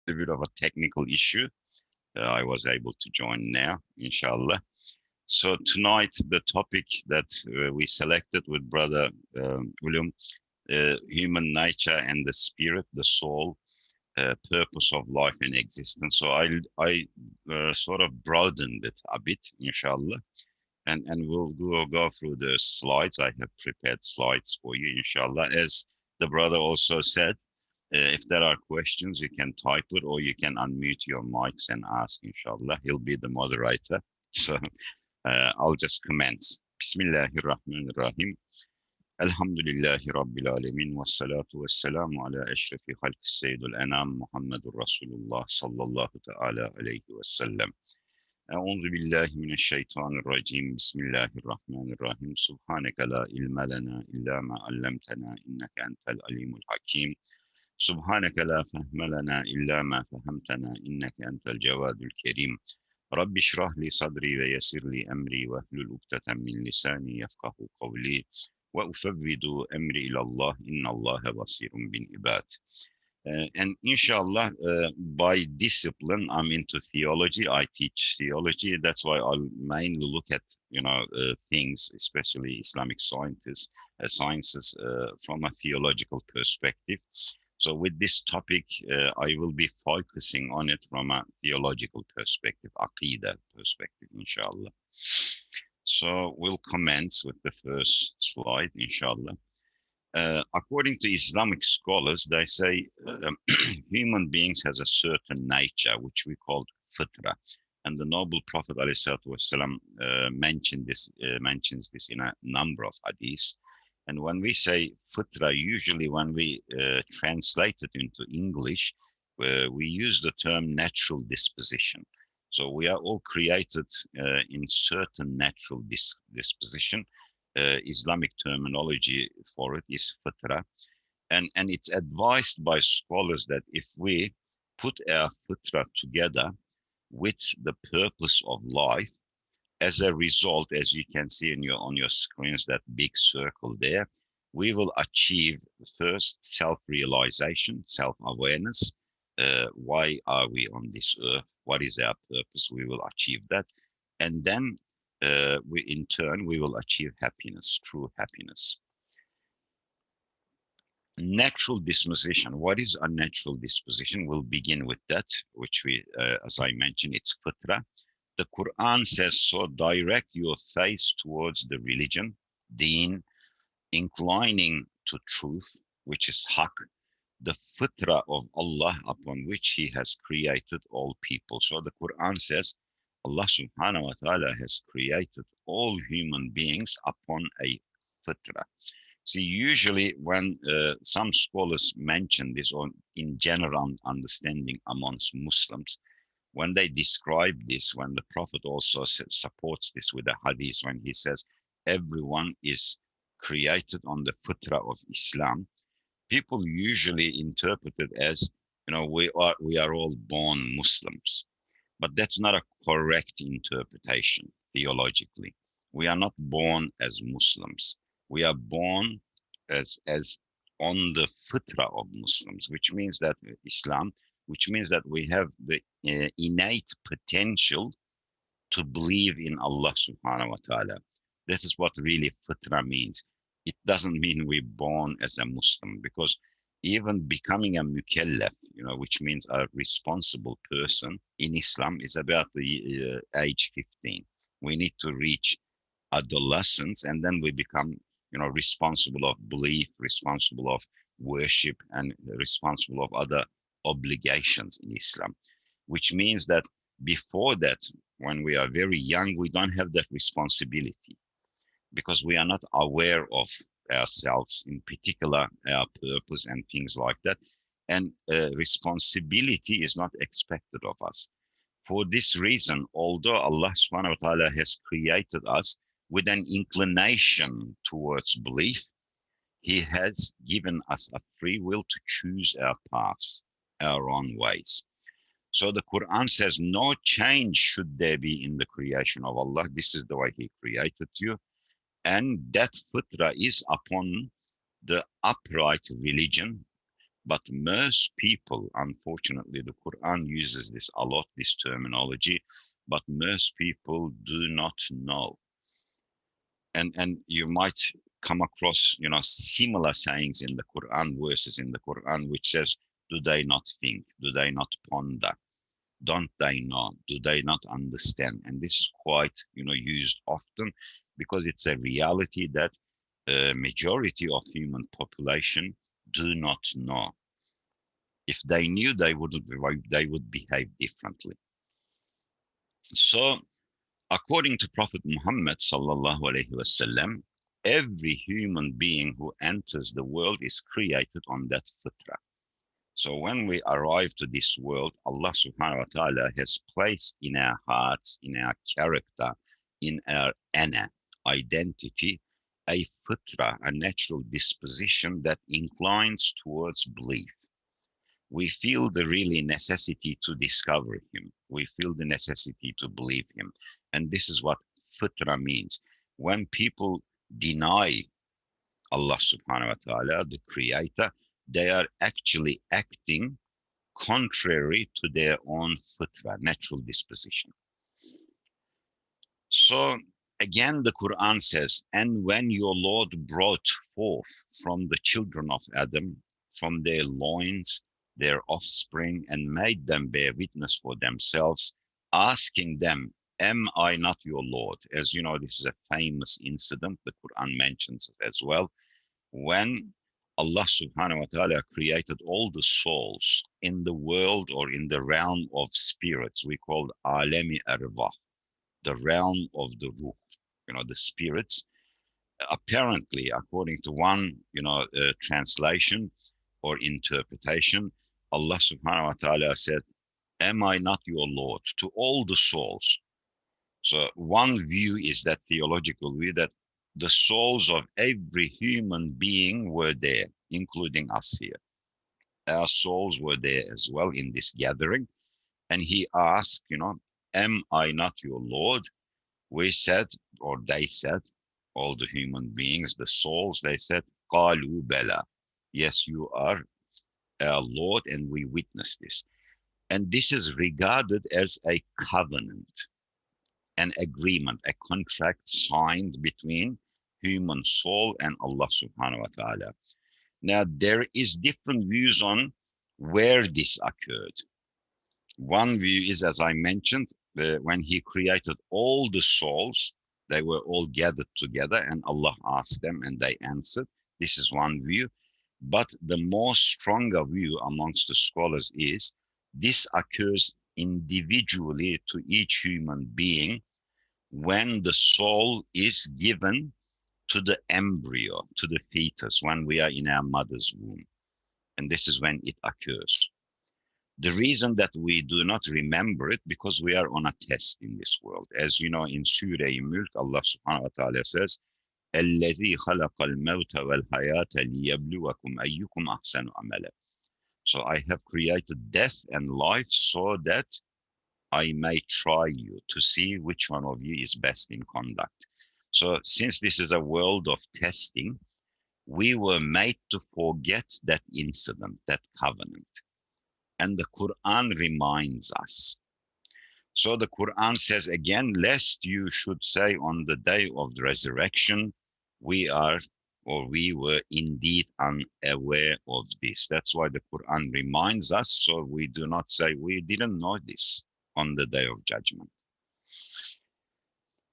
a bit of a technical issue. I was able to join now, inshallah. So tonight, the topic that we selected with Brother William, human nature and the spirit, the soul, purpose of life and existence. So I sort of broadened it a bit, inshallah, and we'll go through the slides. I have prepared slides for you, inshallah. As the brother also said, if there are questions, you can type it or you can unmute your mics and ask, inshallah. He'll be the moderator. So I'll just commence. Bismillahirrahmanirrahim. Alhamdulillahi Rabbil Alamin wa salatu wa salamu ala ashrafi khalq Sayyidul Anam Muhammadur Rasulullah sallallahu ta'ala alayhi wa sallam. أعوذ بالله من الشيطان الرجيم بسم الله الرحمن الرحيم سبحانك لا علم لنا إلا ما علمتنا إنك أنت العليم الحكيم سبحانك لا فهم لنا إلا ما فهمتنا إنك أنت الجواد الكريم رب اشرح لي صدري ويسر لي أمري واحلل عقدة من لساني يفقه قولي وأفوض أمري إلى الله إن الله بصير بالعباد. And inshallah, by discipline, I'm into theology. I teach theology. That's why I'll mainly look at, things, especially Islamic sciences, from a theological perspective. So with this topic, I will be focusing on it from a theological perspective, Aqidah perspective, inshallah. So we'll commence with the first slide, inshallah. According to Islamic scholars, they say human beings has a certain nature, which we call fitra. And the noble Prophet ﷺ, mentions this in a number of hadiths. And when we say fitra, usually when we translate it into English, we use the term natural disposition. So we are all created in certain natural disposition. Islamic terminology for it is fitra. And it's advised by scholars that if we put our fitra together with the purpose of life, as a result, as you can see on your screens, that big circle there, we will achieve first self-realization, self-awareness. Why are we on this earth? What is our purpose? We will achieve that. And then in turn, we will achieve happiness, true happiness. Natural disposition. What is a natural disposition? We'll begin with that, which as I mentioned, it's fitra. The Quran says, so direct your face towards the religion, deen, inclining to truth, which is haqq, the fitra of Allah upon which He has created all people. So the Quran says, Allah subhanahu wa ta'ala has created all human beings upon a fitra. See, usually when some scholars mention this, or in general understanding amongst Muslims, when they describe this, when the Prophet also supports this with a hadith, when he says everyone is created on the fitra of Islam, people usually interpret it as, we are all born Muslims. But that's not a correct interpretation theologically. We are not born as Muslims. We are born as on the fitra of Muslims, which means that Islam, which means that we have the innate potential to believe in Allah subhanahu wa ta'ala. That is what really fitra means. It doesn't mean we're born as a Muslim, because even becoming a mukallaf, which means a responsible person in Islam, is about the age 15. We need to reach adolescence, and then we become, responsible of belief, responsible of worship, and responsible of other obligations in Islam, which means that before that, when we are very young, we don't have that responsibility because we are not aware of ourselves, in particular our purpose and things like that. And responsibility is not expected of us. For this reason, although Allah subhanahu wa ta'ala has created us with an inclination towards belief, He has given us a free will to choose our paths, our own ways. So the Quran says, no change should there be in the creation of Allah. This is the way He created you. And that fitra is upon the upright religion, But most people, unfortunately, the Quran uses this a lot, this terminology, but most people do not know. And you might come across, similar sayings in the Quran, verses in the Quran, which says, do they not think? Do they not ponder? Don't they know? Do they not understand? And this is quite, used often because it's a reality that a majority of human population do not know. If they knew, they would behave differently. So, according to Prophet Muhammad sallallahu alaihi wasallam, every human being who enters the world is created on that fitrah. So when we arrive to this world, Allah subhanahu wa ta'ala has placed in our hearts, in our character, in our ana, identity, a fitra, a natural disposition that inclines towards belief. We feel the really necessity to discover him. We feel the necessity to believe him. And this is what fitra means. When people deny Allah subhanahu wa ta'ala, the creator, they are actually acting contrary to their own fitra, natural disposition. So again, the Quran says, and when your Lord brought forth from the children of Adam, from their loins, their offspring, and made them bear witness for themselves, asking them, am I not your Lord? As you know, this is a famous incident. The Quran mentions it as well. When Allah subhanahu wa ta'ala created all the souls in the world or in the realm of spirits, we call alami arwah, the realm of the ruh, the spirits. Apparently, according to one, translation or interpretation, Allah subhanahu wa ta'ala said, am I not your Lord to all the souls? So one view is that theological view that the souls of every human being were there, including us here. Our souls were there as well in this gathering. And he asked, am I not your Lord? We said, or they said, all the human beings, the souls, they said, Qalu bala. Yes, you are our Lord, and we witness this. And this is regarded as a covenant, an agreement, a contract signed between human soul and Allah subhanahu wa ta'ala. Now, there is different views on where this occurred. One view is, as I mentioned, when he created all the souls, they were all gathered together and Allah asked them and they answered. This is one view. But the more stronger view amongst the scholars is this occurs individually to each human being when the soul is given to the embryo, to the fetus, when we are in our mother's womb. And this is when it occurs. The reason that we do not remember it, because we are on a test in this world. As you know, in Surah Mulk, Allah subhanahu wa ta'ala says, الَّذِي خَلَقَ الْمَوْتَ وَالْحَيَاةَ لِيَبْلُوَكُمْ أَيُّكُمْ أَحْسَنُ عَمَلًا. So I have created death and life so that I may try you to see which one of you is best in conduct. So since this is a world of testing, we were made to forget that incident, that covenant. And the Quran reminds us. So the Quran says again, lest you should say on the day of the resurrection, we are or we were indeed unaware of this. That's why the Quran reminds us, so we do not say we didn't know this on the day of judgment.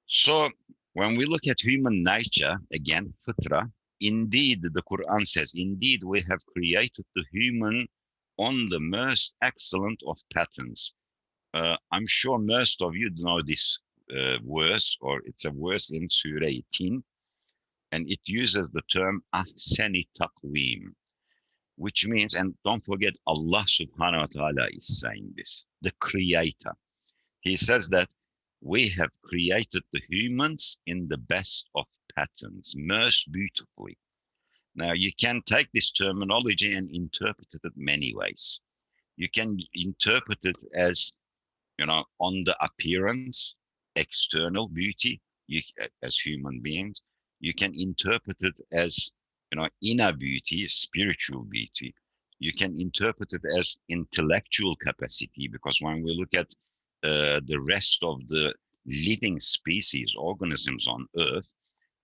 So when we look at human nature, again, fitra, indeed, the Quran says, indeed, we have created the human on the most excellent of patterns. I'm sure most of you know this verse, or it's a verse in Surah 18, and it uses the term ahsani taqweem, which means, and don't forget, Allah subhanahu wa ta'ala is saying this, the creator. He says that we have created the humans in the best of patterns, most beautifully. Now, you can take this terminology and interpret it many ways. You can interpret it as, on the appearance, external beauty, as human beings. You can interpret it as, inner beauty, spiritual beauty. You can interpret it as intellectual capacity, because when we look at the rest of the living species, organisms on Earth,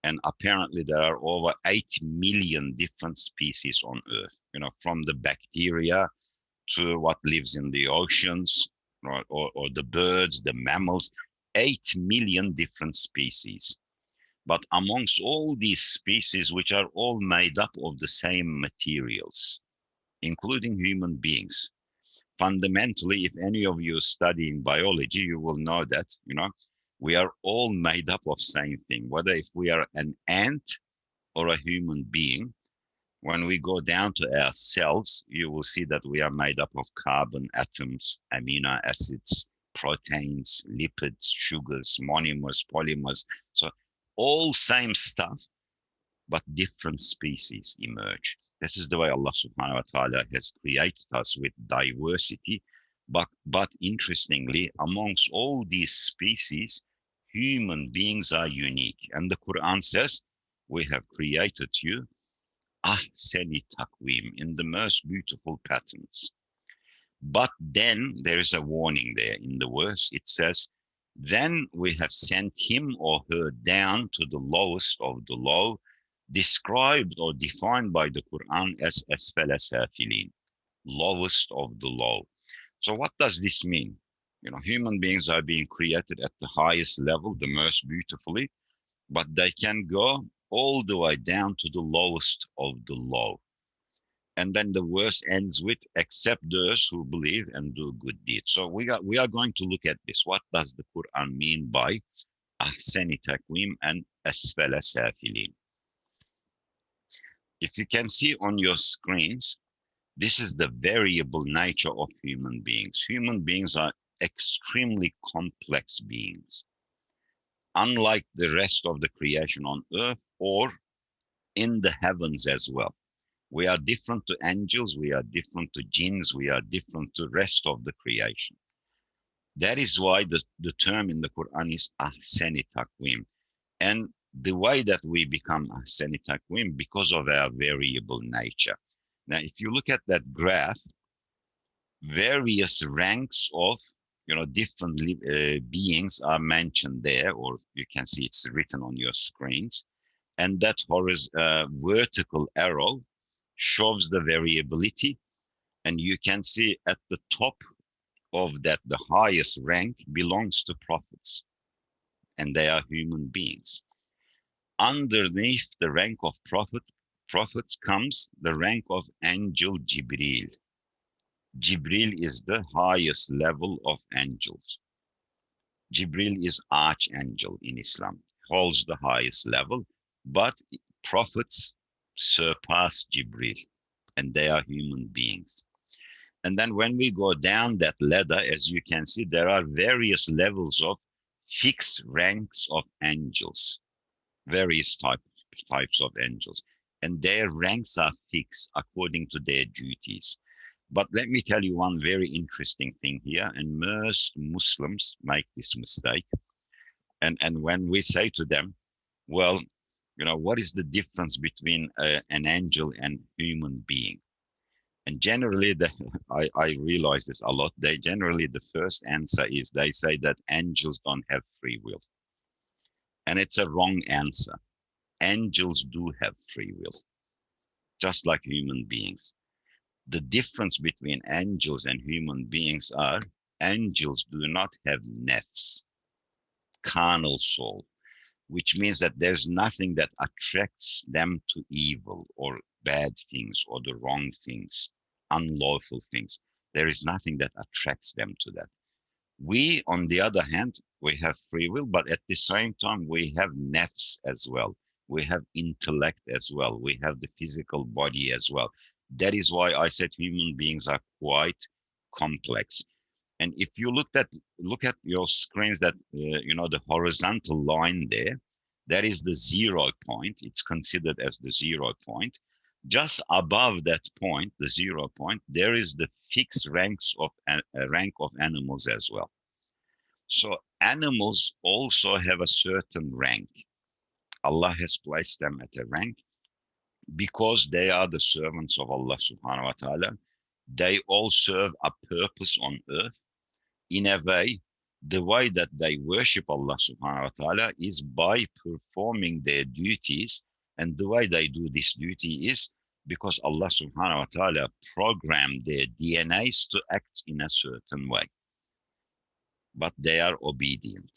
and apparently there are over 8 million different species on Earth, from the bacteria to what lives in the oceans, right, or the birds, the mammals, 8 million different species. But amongst all these species, which are all made up of the same materials, including human beings, fundamentally, if any of you are studying biology, you will know that, we are all made up of same thing. Whether if we are an ant or a human being, when we go down to our cells, you will see that we are made up of carbon atoms, amino acids, proteins, lipids, sugars, monomers, polymers. So all same stuff, but different species emerge. This is the way Allah subhanahu wa ta'ala has created us, with diversity. But interestingly, amongst all these species, human beings are unique. And the Quran says, we have created you ahsani taqweem, in the most beautiful patterns. But then there is a warning there in the verse. It says, then we have sent him or her down to the lowest of the low, described or defined by the Quran as asfala safilin, lowest of the low. So what does this mean? Human beings are being created at the highest level, the most beautifully, but they can go all the way down to the lowest of the low. And then the verse ends with, except those who believe and do good deeds. So we are going to look at this. What does the Quran mean by ahsani taqweem and asfala safilin? If you can see on your screens, this is the variable nature of human beings. Human beings are extremely complex beings, unlike the rest of the creation on earth or in the heavens as well. We are different to angels, we are different to jinns, we are different to the rest of the creation. That is why the term in the Quran is ahsani taqweem. And the way that we become ahsani taqweem, because of our variable nature. Now, if you look at that graph, various ranks of different beings are mentioned there, or you can see it's written on your screens. And that vertical arrow shows the variability. And you can see at the top of that, the highest rank belongs to prophets, and they are human beings. Underneath the rank of prophets comes the rank of angel Jibril. Jibril is the highest level of angels. Jibril is archangel in Islam, holds the highest level, but prophets surpass Jibril, and they are human beings. And then when we go down that ladder, as you can see, there are various levels of fixed ranks of angels, various types of angels, and their ranks are fixed according to their duties. But let me tell you one very interesting thing here, and most Muslims make this mistake. And when we say to them, well, what is the difference between an angel and human being? And generally, I realize this a lot. The first answer is they say that angels don't have free will. And it's a wrong answer. Angels do have free will, just like human beings. The difference between angels and human beings are angels do not have nafs, carnal soul, which means that there's nothing that attracts them to evil or bad things or the wrong things, unlawful things. There is nothing that attracts them to that. We, on the other hand, we have free will, but at the same time, we have nafs as well. We have intellect as well. We have the physical body as well. That is why I said human beings are quite complex. And if you look at your screens, that the horizontal line there, that is the 0 point. It's considered as the 0 point. Just above that point, the 0 point, there is the fixed ranks of rank of animals as well. So animals also have a certain rank. Allah has placed them at a rank because they are the servants of Allah subhanahu wa ta'ala. They all serve a purpose on earth. In a way, the way that they worship Allah subhanahu wa ta'ala is by performing their duties. And the way they do this duty is because Allah subhanahu wa ta'ala programmed their DNAs to act in a certain way. But they are obedient.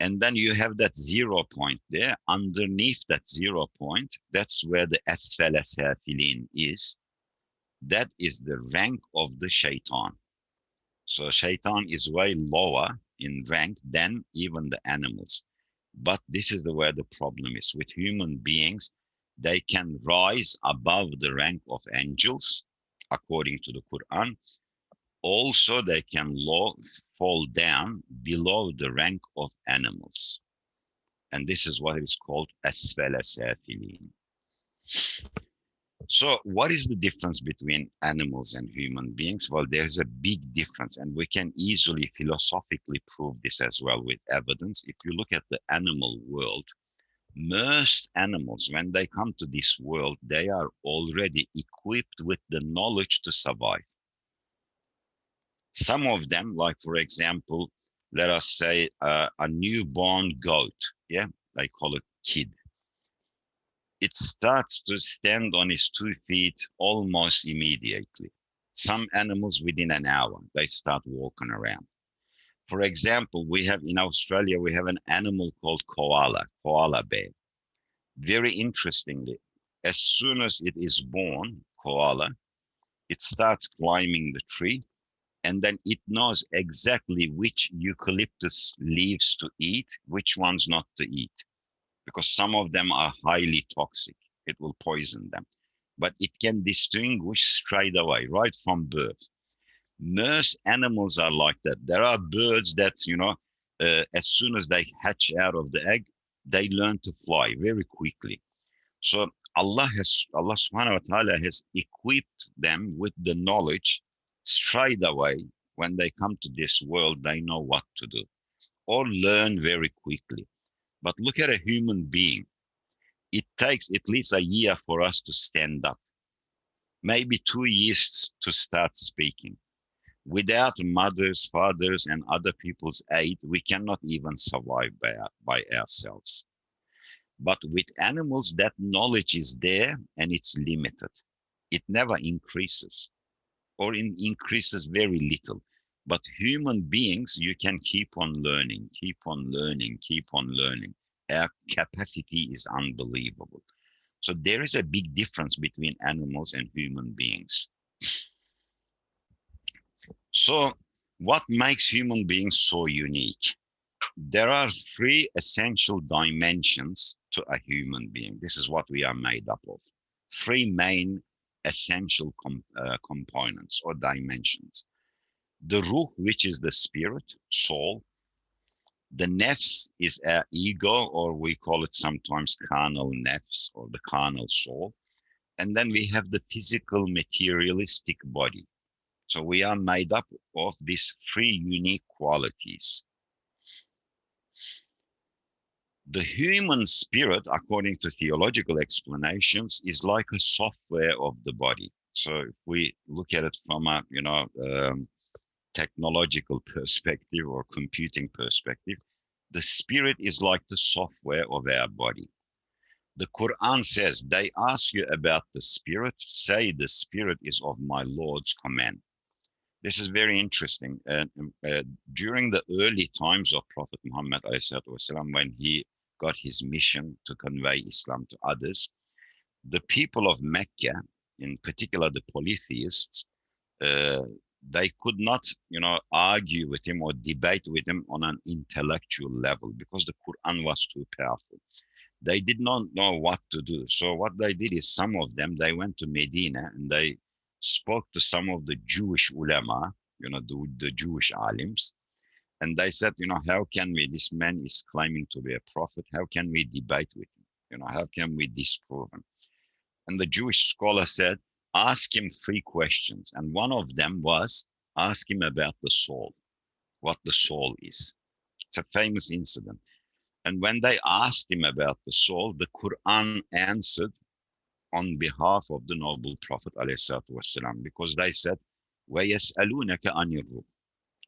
And then you have that 0 point there. Underneath that 0 point, that's where the asfala safilin is. That is the rank of the shaitan. So shaitan is way lower in rank than even the animals. But this is where the problem is. With human beings, they can rise above the rank of angels, according to the Quran. Also, they can fall down below the rank of animals. And this is what is called asfala safilin. So what is the difference between animals and human beings? Well, there's a big difference, and we can easily philosophically prove this as well with evidence. If you look at the animal world, most animals, when they come to this world, they are already equipped with the knowledge to survive. Some of them, like for example, let us say a newborn goat, yeah, they call it kid. It starts to stand on its 2 feet almost immediately. Some animals within an hour, they start walking around. For example, we have in Australia, we have an animal called koala bear. Very interestingly, as soon as it is born, koala, it starts climbing the tree, and then it knows exactly which eucalyptus leaves to eat, which ones not to eat, because some of them are highly toxic. It will poison them. But it can distinguish straight away, right from birth. Most animals are like that. There are birds that, as soon as they hatch out of the egg, they learn to fly very quickly. So Allah subhanahu wa ta'ala has equipped them with the knowledge straight away. When they come to this world, they know what to do or learn very quickly. But look at a human being. It takes at least a year for us to stand up, maybe 2 years to start speaking. Without mothers, fathers, and other people's aid, we cannot even survive by ourselves. But with animals, that knowledge is there and it's limited. It never increases or increases very little. But human beings, you can keep on learning, keep on learning, keep on learning. Our capacity is unbelievable. So there is a big difference between animals and human beings. So what makes human beings so unique? There are 3 essential dimensions to a human being. This is what we are made up of. 3 main essential components or dimensions. The ruh, which is the spirit, soul. The nafs is our ego, or we call it sometimes carnal nafs, or the carnal soul. And then we have the physical materialistic body. So we are made up of these 3 unique qualities. The human spirit, according to theological explanations, is like a software of the body. So if we look at it from a technological perspective or computing perspective, the spirit is like the software of our body. The Quran says, they ask you about the spirit, say the spirit is of my Lord's command. This is very interesting. During the early times of Prophet Muhammad, when he got his mission to convey Islam to others, the people of Mecca, in particular the polytheists, they could not, argue with him or debate with him on an intellectual level because the Quran was too powerful. They did not know what to do. So what they did is some of them, they went to Medina and they spoke to some of the Jewish ulama, the Jewish alims, and they said, how can we, this man is claiming to be a prophet, how can we debate with him? How can we disprove him? And the Jewish scholar said, ask him 3 questions. And one of them was, ask him about the soul, what the soul is. It's a famous incident. And when they asked him about the soul, the Quran answered on behalf of the noble Prophet ﷺ, because they said, وَيَسْأَلُونَكَ عَنِ الرُّوحِ.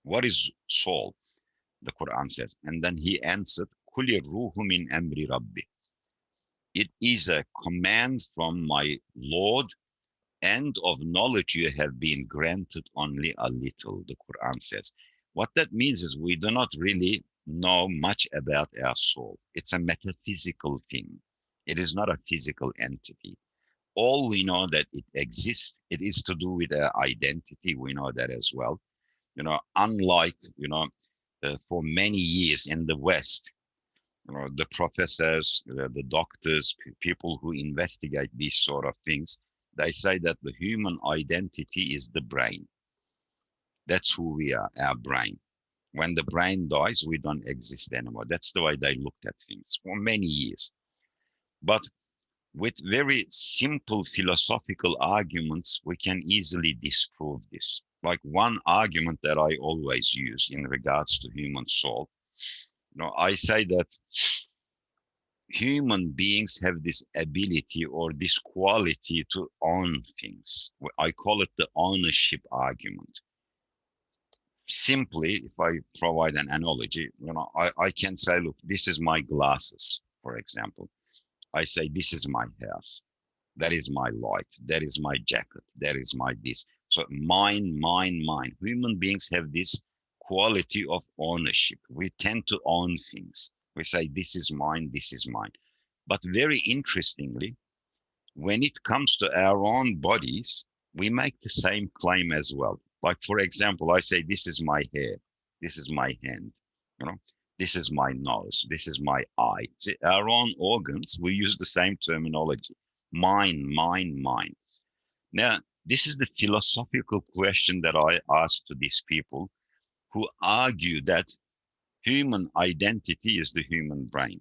What is soul? The Quran says. And then he answered, قُلِ الرُّوحُ مِنْ أَمْرِ رَبِّ. It is a command from my Lord, and of knowledge you have been granted only a little, the Quran says. What that means is we do not really know much about our soul. It's a metaphysical thing. It is not a physical entity. All we know that it exists, it is to do with our identity. We know that as well. Unlike, for many years in the West, the professors, the doctors, people who investigate these sort of things, they say that the human identity is the brain. That's who we are, our brain. When the brain dies, we don't exist anymore. That's the way they looked at things for many years. But with very simple philosophical arguments, we can easily disprove this. Like one argument that I always use in regards to human soul, I say that human beings have this ability or this quality to own things. I call it the ownership argument. Simply, if I provide an analogy, I can say, look, this is my glasses, for example. I say, this is my house. That is my light. That is my jacket. That is my this. So mine, mine, mine. Human beings have this quality of ownership. We tend to own things. We say, this is mine, this is mine. But very interestingly, when it comes to our own bodies, we make the same claim as well. Like, for example, I say, this is my hair, this is my hand, this is my nose, this is my eye. See, our own organs, we use the same terminology. Mine, mine, mine. Now, this is the philosophical question that I ask to these people who argue that human identity is the human brain.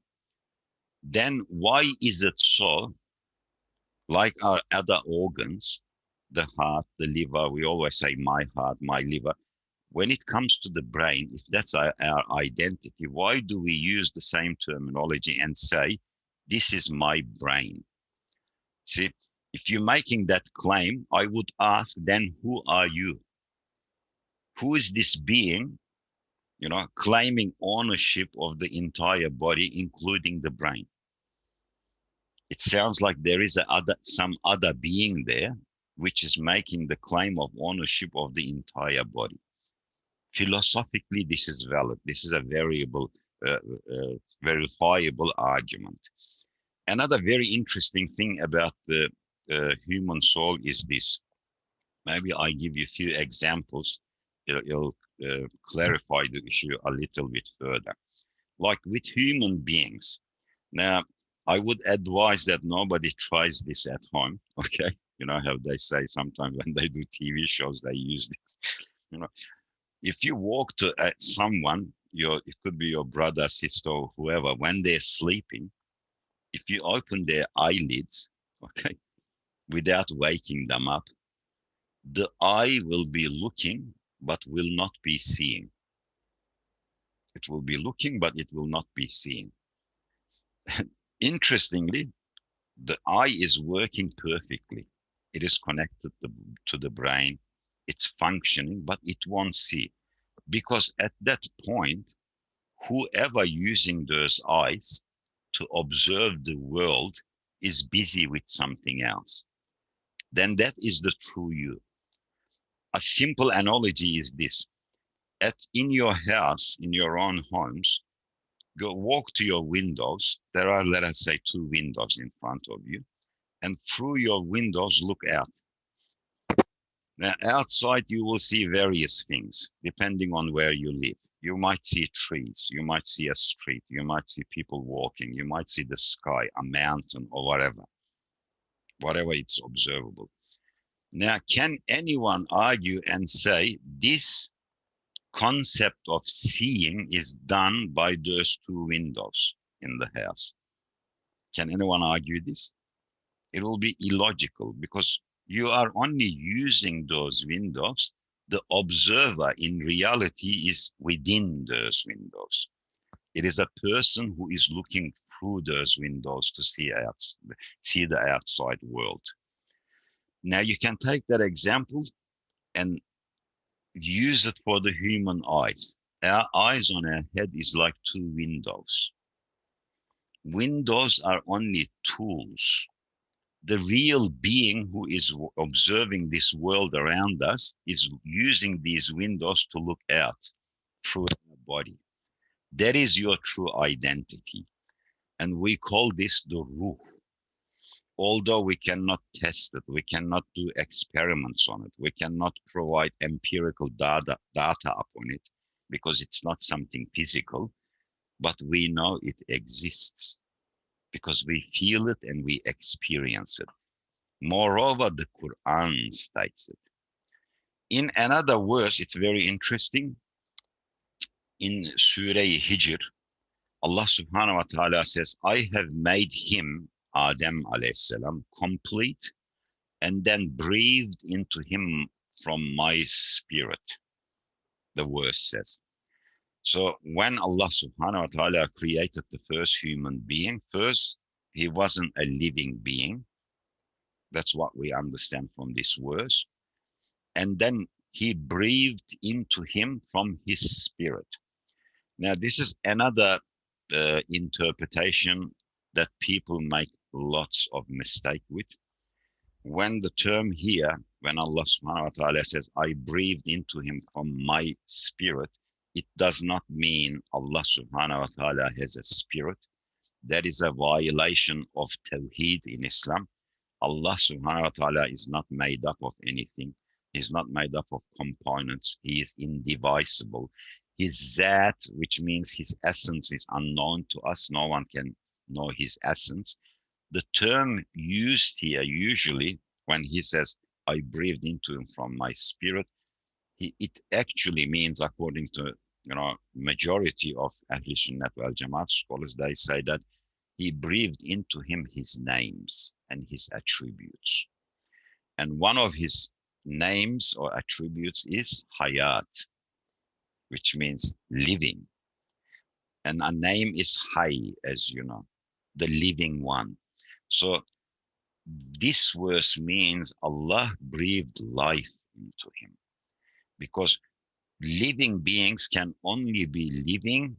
Then why is it so, like our other organs, the heart, the liver, we always say my heart, my liver. When it comes to the brain, if that's our identity, why do we use the same terminology and say, this is my brain? See, if you're making that claim, I would ask, then who are you? Who is this being, claiming ownership of the entire body, including the brain? It sounds like there is some other being there, which is making the claim of ownership of the entire body. Philosophically, this is valid. This is a verifiable argument. Another very interesting thing about the human soul is this. Maybe I give you a few examples. It'll clarify the issue a little bit further. Like with human beings. Now, I would advise that nobody tries this at home, okay? You know how they say sometimes when they do TV shows, they use this. If you walk to someone, it could be your brother, sister, or whoever, when they're sleeping, if you open their eyelids, okay, without waking them up, the eye will be looking, but will not be seeing. It will be looking, but it will not be seeing. Interestingly, the eye is working perfectly. It is connected to the brain. It's functioning, but it won't see. Because at that point, whoever using those eyes to observe the world is busy with something else. Then that is the true you. A simple analogy is this. In your house, in your own homes, walk to your windows. There are, let us say, 2 windows in front of you. And through your windows, look out. Now, outside, you will see various things, depending on where you live. You might see trees, you might see a street, you might see people walking, you might see the sky, a mountain, or whatever it's observable. Now, can anyone argue and say this concept of seeing is done by those 2 windows in the house? Can anyone argue this? It will be illogical because you are only using those windows. The observer in reality is within those windows. It is a person who is looking through those windows to see the outside world. Now you can take that example and use it for the human eyes. Our eyes on our head is like two windows. Windows are only tools. The real being who is observing this world around us is using these windows to look out through our body. That is your true identity. And we call this the ruh. Although we cannot test it, we cannot do experiments on it, we cannot provide empirical data upon it because it's not something physical, but we know it exists because we feel it and we experience it. Moreover, the Quran states it. In another verse, it's very interesting. In Surah Hijr, Allah subhanahu wa ta'ala says, I have made him, Adam alayhi salam, complete and then breathed into him from my spirit, the verse says. So when Allah subhanahu wa ta'ala created the first human being, first, he wasn't a living being. That's what we understand from this verse. And then he breathed into him from his spirit. Now, this is another interpretation that people make lots of mistake with. When the term here, when Allah subhanahu wa ta'ala says, I breathed into him from my spirit, it does not mean Allah subhanahu wa ta'ala has a spirit. That is a violation of Tawheed in Islam. Allah subhanahu wa ta'ala is not made up of anything. He's not made up of components. He is indivisible. His Zat, which means his essence, is unknown to us. No one can know his essence. The term used here usually when he says, I breathed into him from my spirit, it actually means, according to majority of Ahl Sunnat wal Jamaat scholars, they say that he breathed into him his names and his attributes. And one of his names or attributes is Hayat, which means living. And a name is Hay, as you know, the living one. So this verse means Allah breathed life into him, because living beings can only be living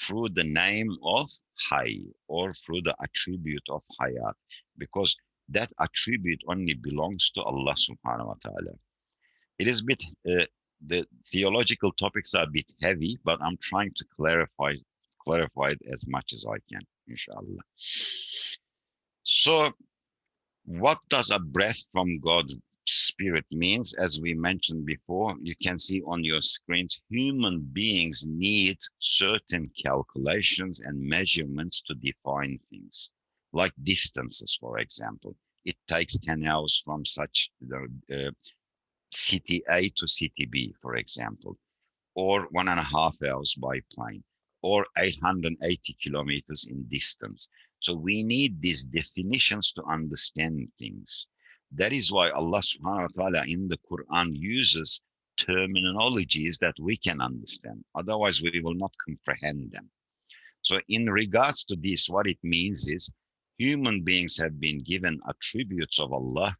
through the name of Hay or through the attribute of Hayat, because that attribute only belongs to Allah subhanahu wa ta'ala. It is a bit, the theological topics are a bit heavy, but I'm trying to clarify it as much as I can, inshallah. So what does a breath from God's spirit means? As we mentioned before, you can see on your screens, human beings need certain calculations and measurements to define things, like distances, for example. It takes 10 hours from such city A to city B, for example, or 1.5 hours by plane, or 880 kilometers in distance. So we need these definitions to understand things. That is why Allah subhanahu wa ta'ala in the Quran uses terminologies that we can understand. Otherwise, we will not comprehend them. So in regards to this, what it means is human beings have been given attributes of Allah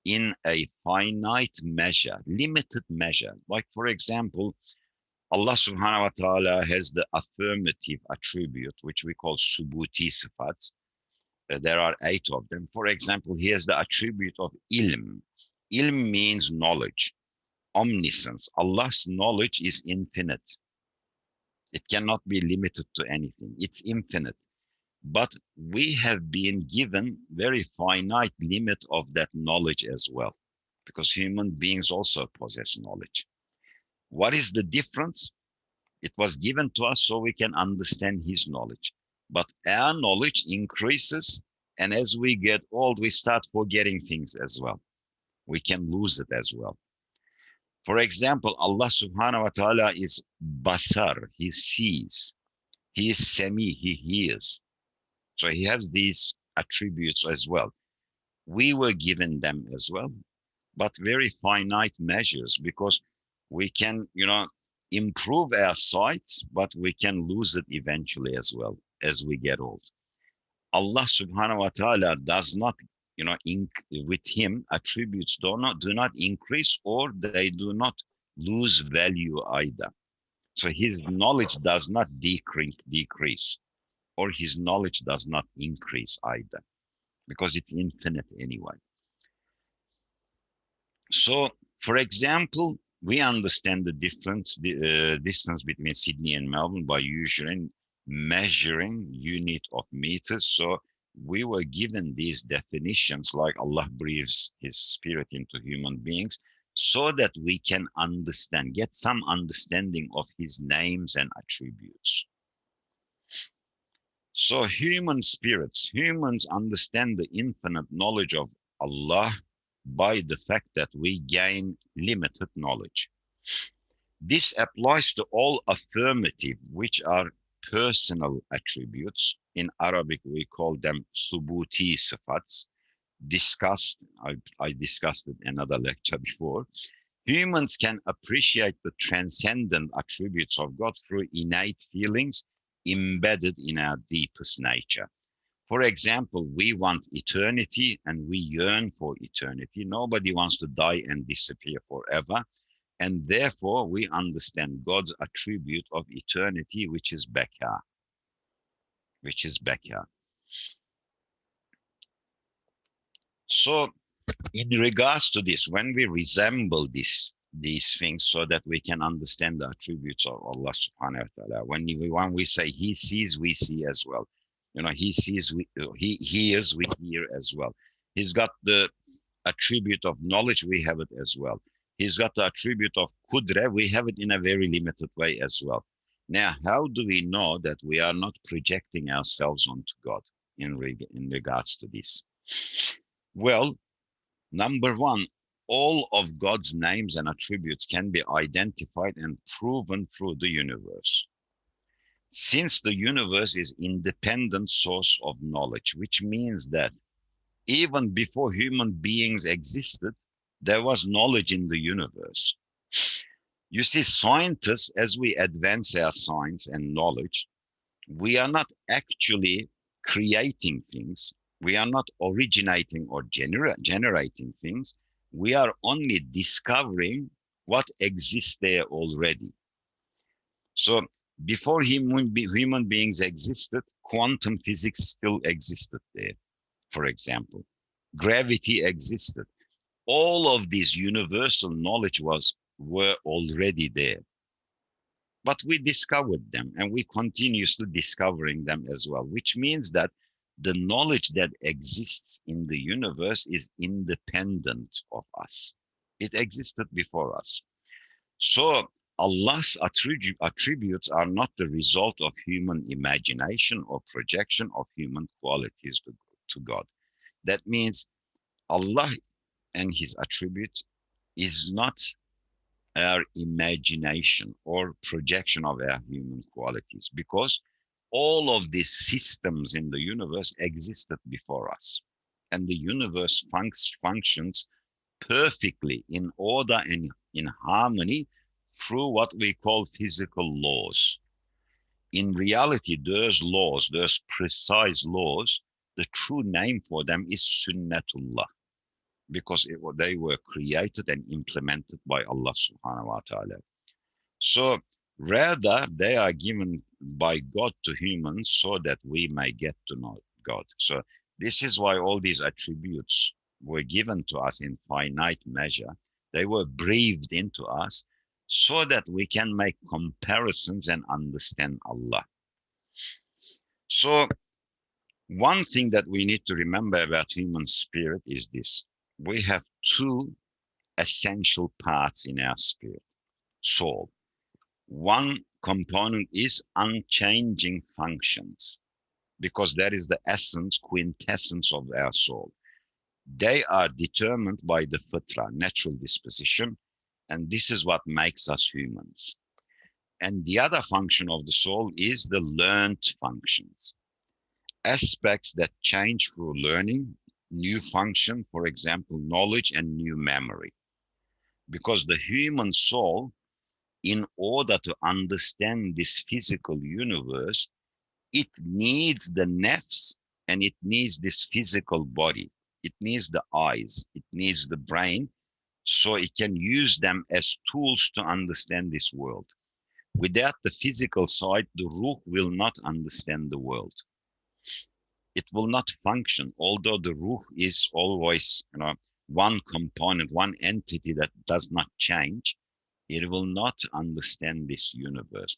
in a finite measure, limited measure. Like, for example, Allah subhanahu wa ta'ala has the affirmative attribute, which we call subuti sifats. There are 8 of them. For example, he has the attribute of ilm. Ilm means knowledge, omniscience. Allah's knowledge is infinite. It cannot be limited to anything. It's infinite. But we have been given very finite limit of that knowledge as well, because human beings also possess knowledge. What is the difference? It was given to us so we can understand his knowledge. But our knowledge increases, and as we get old, we start forgetting things as well. We can lose it as well. For example, Allah subhanahu wa ta'ala is basar, he sees. He is semi, he hears. So he has these attributes as well. We were given them as well, but very finite measures, because we can, improve our sight, but we can lose it eventually as well as we get old. Allah subhanahu wa ta'ala does not, with him, attributes do not increase, or they do not lose value either. So his knowledge does not decrease, or his knowledge does not increase either, because it's infinite anyway. So, for example, we understand the difference, the distance between Sydney and Melbourne by usually measuring unit of meters. So we were given these definitions, like Allah breathes his spirit into human beings, so that we can understand, get some understanding of his names and attributes. So humans understand the infinite knowledge of Allah by the fact that we gain limited knowledge. This applies to all affirmative, which are personal attributes. In Arabic, we call them subuti sifats. I discussed it in another lecture before. Humans can appreciate the transcendent attributes of God through innate feelings embedded in our deepest nature. For example, we want eternity and we yearn for eternity. Nobody wants to die and disappear forever. And therefore, we understand God's attribute of eternity, which is Beka. So in regards to this, when we resemble these things so that we can understand the attributes of Allah subhanahu wa ta'ala, when we say he sees, we see as well. He sees, he hears, we hear as well. He's got the attribute of knowledge, we have it as well. He's got the attribute of kudra, we have it in a very limited way as well. Now, how do we know that we are not projecting ourselves onto God in regards to this? Well, number one, all of God's names and attributes can be identified and proven through the universe. Since the universe is independent source of knowledge, which means that even before human beings existed, there was knowledge in the universe. You see, scientists, as we advance our science and knowledge, we are not actually creating things. We are not originating or generating things. We are only discovering what exists there already. So before human beings existed, quantum physics still existed there, for example. Gravity existed. All of this universal knowledge were already there. But we discovered them, and we continuously discovering them as well, which means that the knowledge that exists in the universe is independent of us. It existed before us. So Allah's attributes are not the result of human imagination or projection of human qualities to God. That means Allah and his attributes is not our imagination or projection of our human qualities, because all of these systems in the universe existed before us, and the universe functions perfectly in order and in harmony through what we call physical laws. In reality, those precise laws, the true name for them is Sunnatullah, because they were created and implemented by Allah subhanahu wa ta'ala. So rather, they are given by God to humans so that we may get to know God. So this is why all these attributes were given to us in finite measure. They were breathed into us so that we can make comparisons and understand Allah. So one thing that we need to remember about human spirit is this. We have two essential parts in our spirit, soul. One component is unchanging functions, because that is the essence, quintessence of our soul. They are determined by the fitra, natural disposition, and this is what makes us humans. And the other function of the soul is the learned functions, aspects that change through learning, new function, for example, knowledge and new memory. Because the human soul, in order to understand this physical universe, it needs the nafs and it needs this physical body. It needs the eyes, it needs the brain so it can use them as tools to understand this world. Without the physical side, the ruh will not understand the world. It will not function, although the ruh is always, one component, one entity that does not change. It will not understand this universe.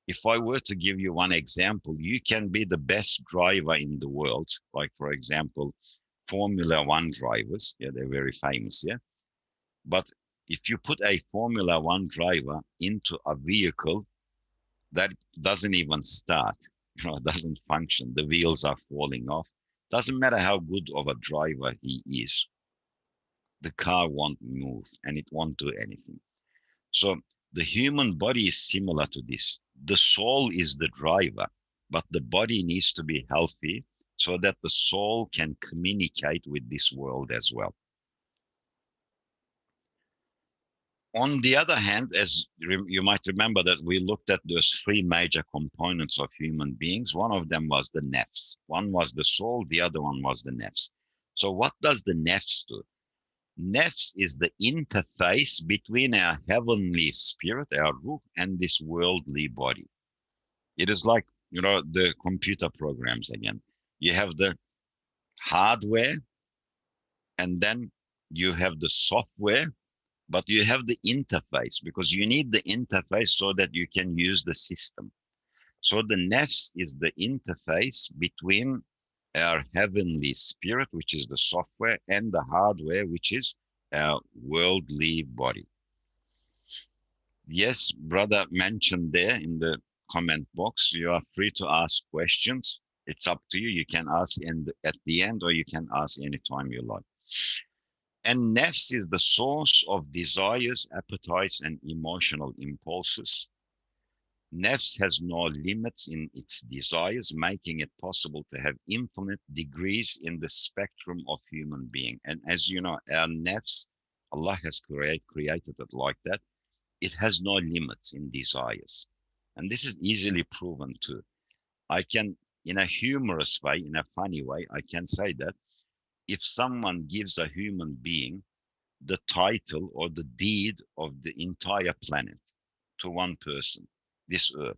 If I were to give you one example, you can be the best driver in the world, like, for example, Formula One drivers. Yeah, they're very famous. Yeah. But if you put a Formula One driver into a vehicle that doesn't even start, doesn't function, the wheels are falling off, doesn't matter how good of a driver he is, the car won't move and it won't do anything. So the human body is similar to this. The soul is the driver, but the body needs to be healthy so that the soul can communicate with this world as well. On the other hand, as you might remember that we looked at those three major components of human beings. One of them was the nafs. One was the soul, the other one was the nafs. So what does the nafs do? Nafs is the interface between our heavenly spirit, our ruh, and this worldly body. It is like, the computer programs again. You have the hardware, and then you have the software, but you have the interface, because you need the interface so that you can use the system. So the nafs is the interface between our heavenly spirit, which is the software, and the hardware, which is our worldly body. Yes, brother mentioned there in the comment box, you are free to ask questions. It's up to you. You can ask at the end, or you can ask anytime you like. And nafs is the source of desires, appetites, and emotional impulses. Nafs has no limits in its desires, making it possible to have infinite degrees in the spectrum of human being. And as you know, our nafs, Allah has created it like that. It has no limits in desires. And this is easily proven too. I can, in a humorous way, in a funny way, I can say that if someone gives a human being the title or the deed of the entire planet to one person, this earth,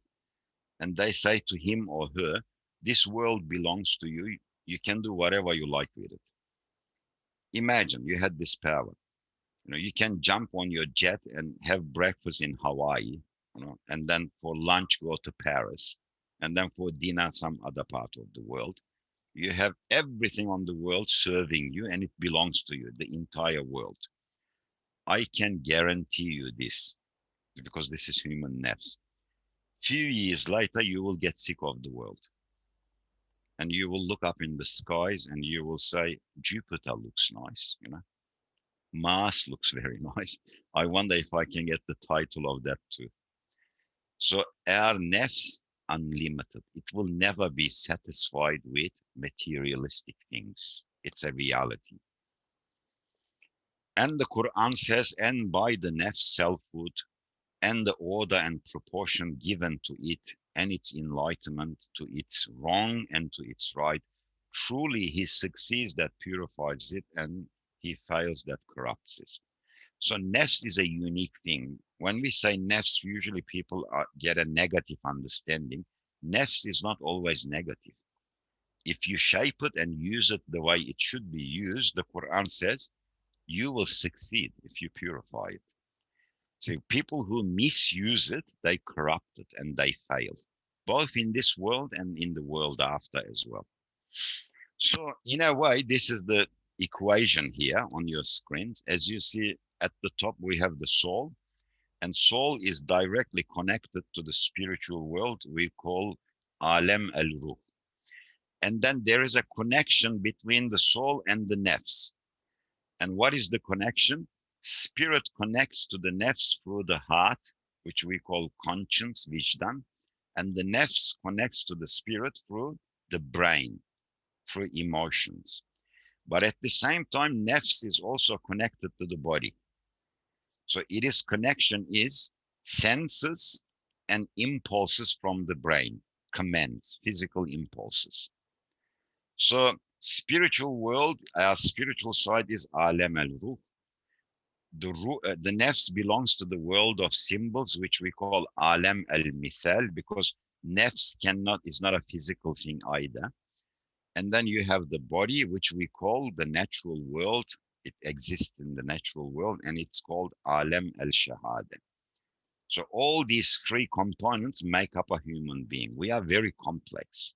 and they say to him or her, this world belongs to you, you can do whatever you like with it. Imagine you had this power. You can jump on your jet and have breakfast in Hawaii, and then for lunch go to Paris, and then for dinner some other part of the world. You have everything on the world serving you, and it belongs to you, the entire world. I can guarantee you this, because this is human nafs. Few years later, you will get sick of the world, and you will look up in the skies and you will say, Jupiter looks nice, Mars looks very nice. I wonder if I can get the title of that too. So our nafs unlimited. It will never be satisfied with materialistic things. It's a reality. And the Quran says, and by the nafs selfhood, and the order and proportion given to it, and its enlightenment to its wrong and to its right, truly he succeeds that purifies it, and he fails that corrupts it. So nafs is a unique thing. When we say nafs, usually people get a negative understanding. Nafs is not always negative. If you shape it and use it the way it should be used, the Quran says, you will succeed if you purify it. So people who misuse it, they corrupt it and they fail, both in this world and in the world after as well. So in a way, this is the equation here on your screens. As you see at the top, we have the soul, and soul is directly connected to the spiritual world we call Alem al-Ruh. And then there is a connection between the soul and the nafs. And what is the connection? Spirit connects to the nafs through the heart, which we call conscience, wijdan, and the nafs connects to the spirit through the brain, through emotions. But at the same time, nafs is also connected to the body. So its connection is senses and impulses from the brain, commands, physical impulses. So spiritual world, our spiritual side is alam al-ruh. the nafs belongs to the world of symbols, which we call alam al-mithal, because nafs is not a physical thing either. And then you have the body, which we call the natural world. It exists in the natural world, and it's called alam al-shahada. So all these three components make up a human being. We are very complex.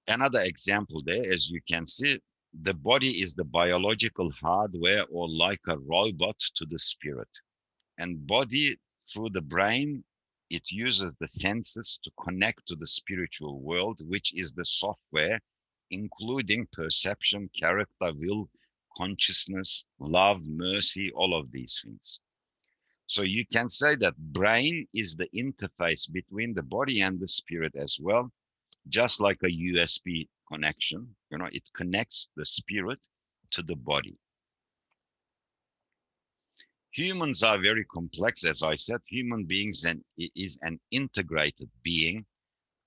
Another example there, as you can see, the body is the biological hardware, or like a robot to the spirit. And body, through the brain, it uses the senses to connect to the spiritual world, which is the software, including perception, character, will, consciousness, love, mercy, all of these things. So you can say that brain is the interface between the body and the spirit as well, just like a USB connection. It connects the spirit to the body. Humans are very complex, as I said. Human beings is an integrated being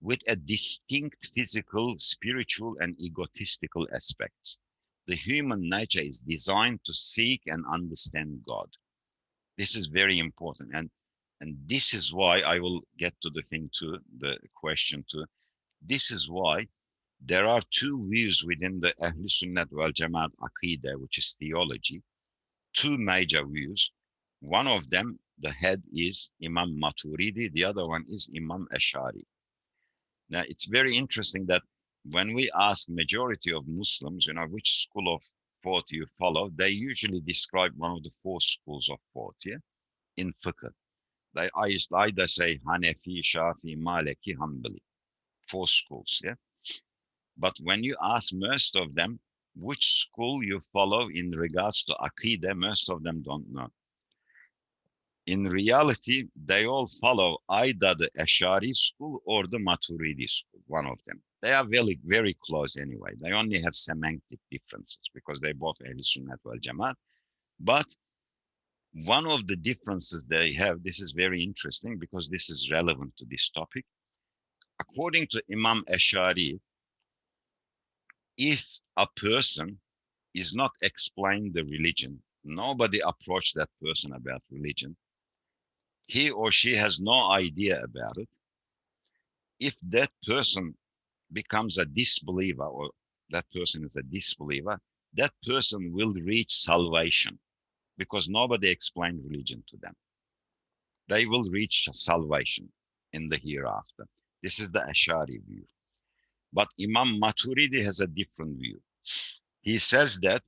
with a distinct physical, spiritual, and egotistical aspects. The human nature is designed to seek and understand God. This is very important. And this is why I will get to the thing too, the question too. This is why there are two views within the Ahl Sunnat wal Jamaat Aqidah, which is theology, two major views. One of them, the head is Imam Maturidi, the other one is Imam Ashari. Now, it's very interesting that when we ask majority of Muslims, which school of thought you follow, they usually describe one of the four schools of thought, yeah, in fiqh. They either say Hanafi, Shafi, Maliki, Hanbali, four schools, yeah. But when you ask most of them which school you follow in regards to Aqidah, most of them don't know. In reality, they all follow either the Ashari school or the Maturidi school, one of them. They are very, very close anyway. They only have semantic differences because they both Ahl Sunnat wal Jamaat. But one of the differences they have, this is very interesting because this is relevant to this topic. According to Imam Ashari, if a person is not explained the religion, nobody approached that person about religion, he or she has no idea about it, if that person becomes a disbeliever, or that person is a disbeliever, that person will reach salvation because nobody explained religion to them. They will reach salvation in the hereafter. This is the Ashari view. But Imam Maturidi has a different view. He says that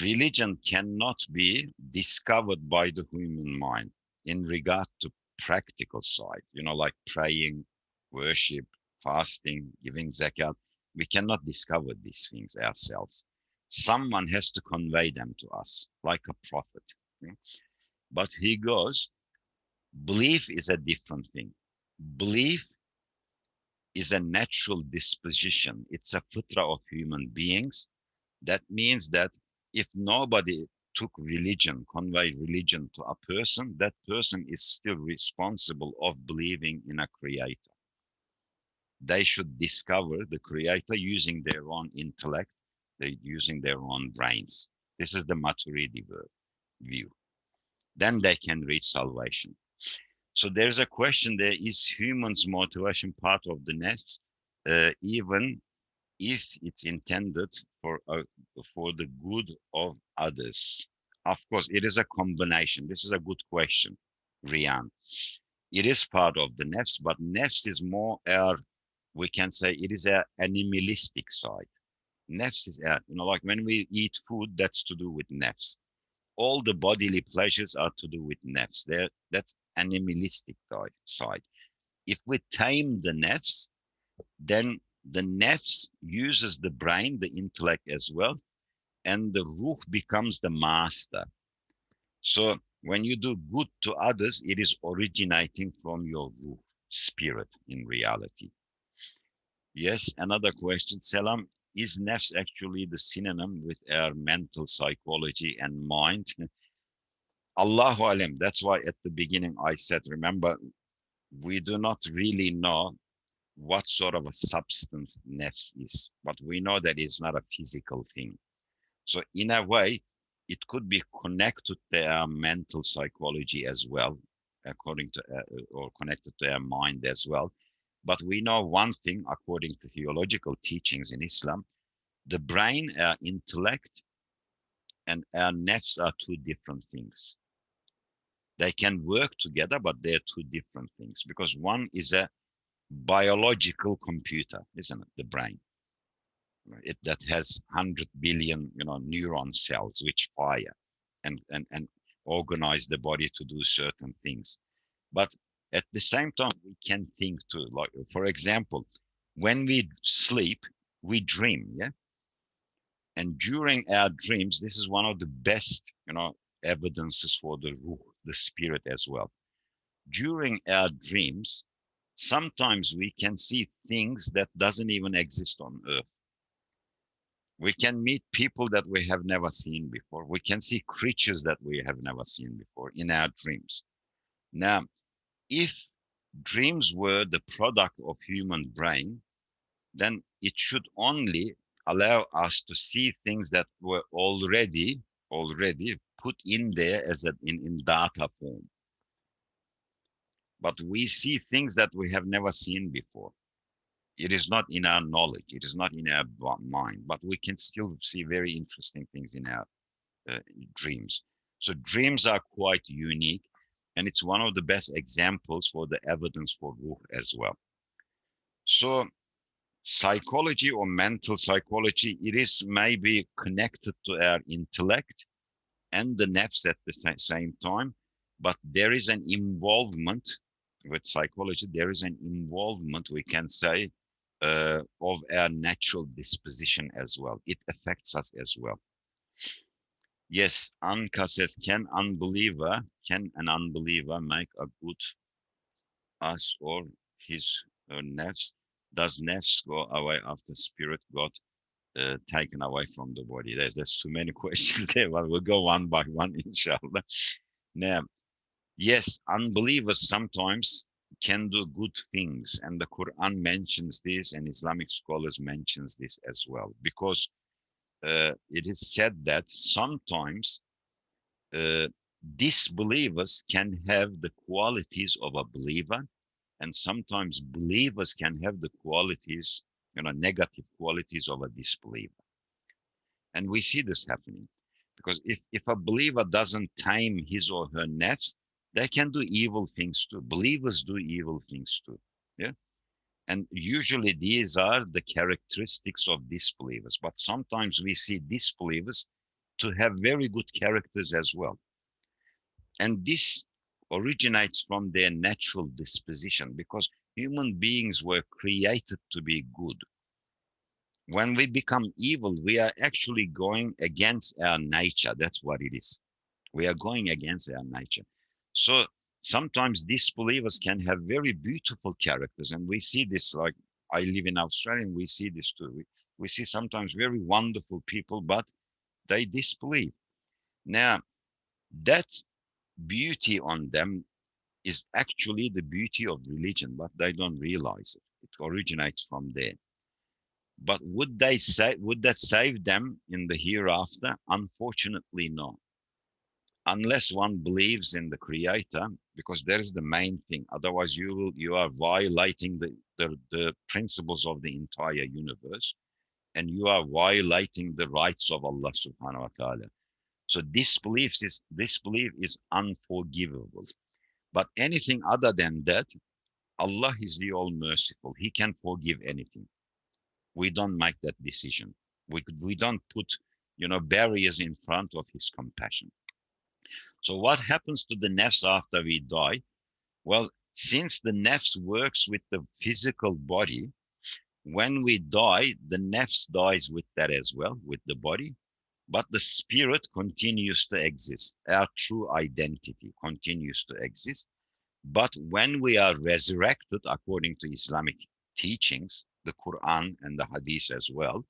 religion cannot be discovered by the human mind in regard to practical side, like praying, worship, fasting, giving zakat. We cannot discover these things ourselves. Someone has to convey them to us, like a prophet. But he goes, belief is a different thing. Belief is a natural disposition. It's a fitrah of human beings. That means that if nobody took religion, conveyed religion to a person, that person is still responsible of believing in a creator. They should discover the creator using their own intellect, using their own brains. This is the Maturidi view. Then they can reach salvation. So there's a question there, is humans' motivation part of the nafs, even if it's intended for the good of others? Of course, it is a combination. This is a good question, Rian. It is part of the nafs, but nafs is more we can say it is an animalistic side. Nafs is, like when we eat food, that's to do with nafs. All the bodily pleasures are to do with nafs. That's animalistic side. If we tame the nafs, then the nafs uses the brain, the intellect as well, and the ruh becomes the master. So when you do good to others, it is originating from your ruh, spirit in reality. Yes, another question, Salam. Is nafs actually the synonym with our mental psychology and mind? Allahu alam. That's why at the beginning I said, remember, we do not really know what sort of a substance nafs is, but we know that it's not a physical thing. So in a way, it could be connected to our mental psychology as well, according to or connected to our mind as well. But we know one thing, according to theological teachings in Islam, the brain, our intellect, and our nafs are two different things. They can work together, but they're two different things, because one is a biological computer, isn't it? The brain, that has 100 billion, neuron cells which fire and organize the body to do certain things. But at the same time, we can think too. Like, for example, when we sleep, we dream, yeah. And during our dreams, this is one of the best, evidences for the ruh, the spirit as well. During our dreams, sometimes we can see things that doesn't even exist on earth. We can meet people that we have never seen before. We can see creatures that we have never seen before in our dreams. Now, if dreams were the product of human brain, then it should only allow us to see things that were already put in there as in data form. But we see things that we have never seen before. It is not in our knowledge, it is not in our mind, but we can still see very interesting things in our dreams. So dreams are quite unique, and it's one of the best examples for the evidence for ruh as well. So psychology or mental psychology, it is maybe connected to our intellect and the nafs at the same time, but there is an involvement with psychology. There is an involvement, we can say, of our natural disposition as well. It affects us as well. Yes, Anka says, can an unbeliever make a good us or his nafs? Does nafs go away after spirit got taken away from the body? There's too many questions there, but we'll go one by one, inshallah. Now, yes, unbelievers sometimes can do good things, and the Quran mentions this, and Islamic scholars mentions this as well, because it is said that sometimes disbelievers can have the qualities of a believer, and sometimes believers can have the qualities, negative qualities of a disbeliever. And we see this happening, because if a believer doesn't tame his or her nafs, they can do evil things too. Believers do evil things too. Yeah. And usually these are the characteristics of disbelievers. But sometimes we see disbelievers to have very good characters as well. And this originates from their natural disposition, because human beings were created to be good. When we become evil, we are actually going against our nature. That's what it is. We are going against our nature. So sometimes disbelievers can have very beautiful characters. And we see this, like I live in Australia, and we see this too. We see sometimes very wonderful people, but they disbelieve. Now, that beauty on them is actually the beauty of religion, but they don't realize it. It originates from there. But would that save them in the hereafter? Unfortunately, no. Unless one believes in the creator, because that is the main thing. Otherwise, you are violating the principles of the entire universe, and you are violating the rights of Allah subhanahu wa ta'ala. So disbelief is unforgivable. But anything other than that, Allah is the all merciful. He can forgive anything. We don't make that decision. We don't put, barriers in front of his compassion. So what happens to the nafs after we die? Well, since the nafs works with the physical body, when we die, the nafs dies with that as well, with the body, but the spirit continues to exist. Our true identity continues to exist. But when we are resurrected, according to Islamic teachings, the Quran and the Hadith as well,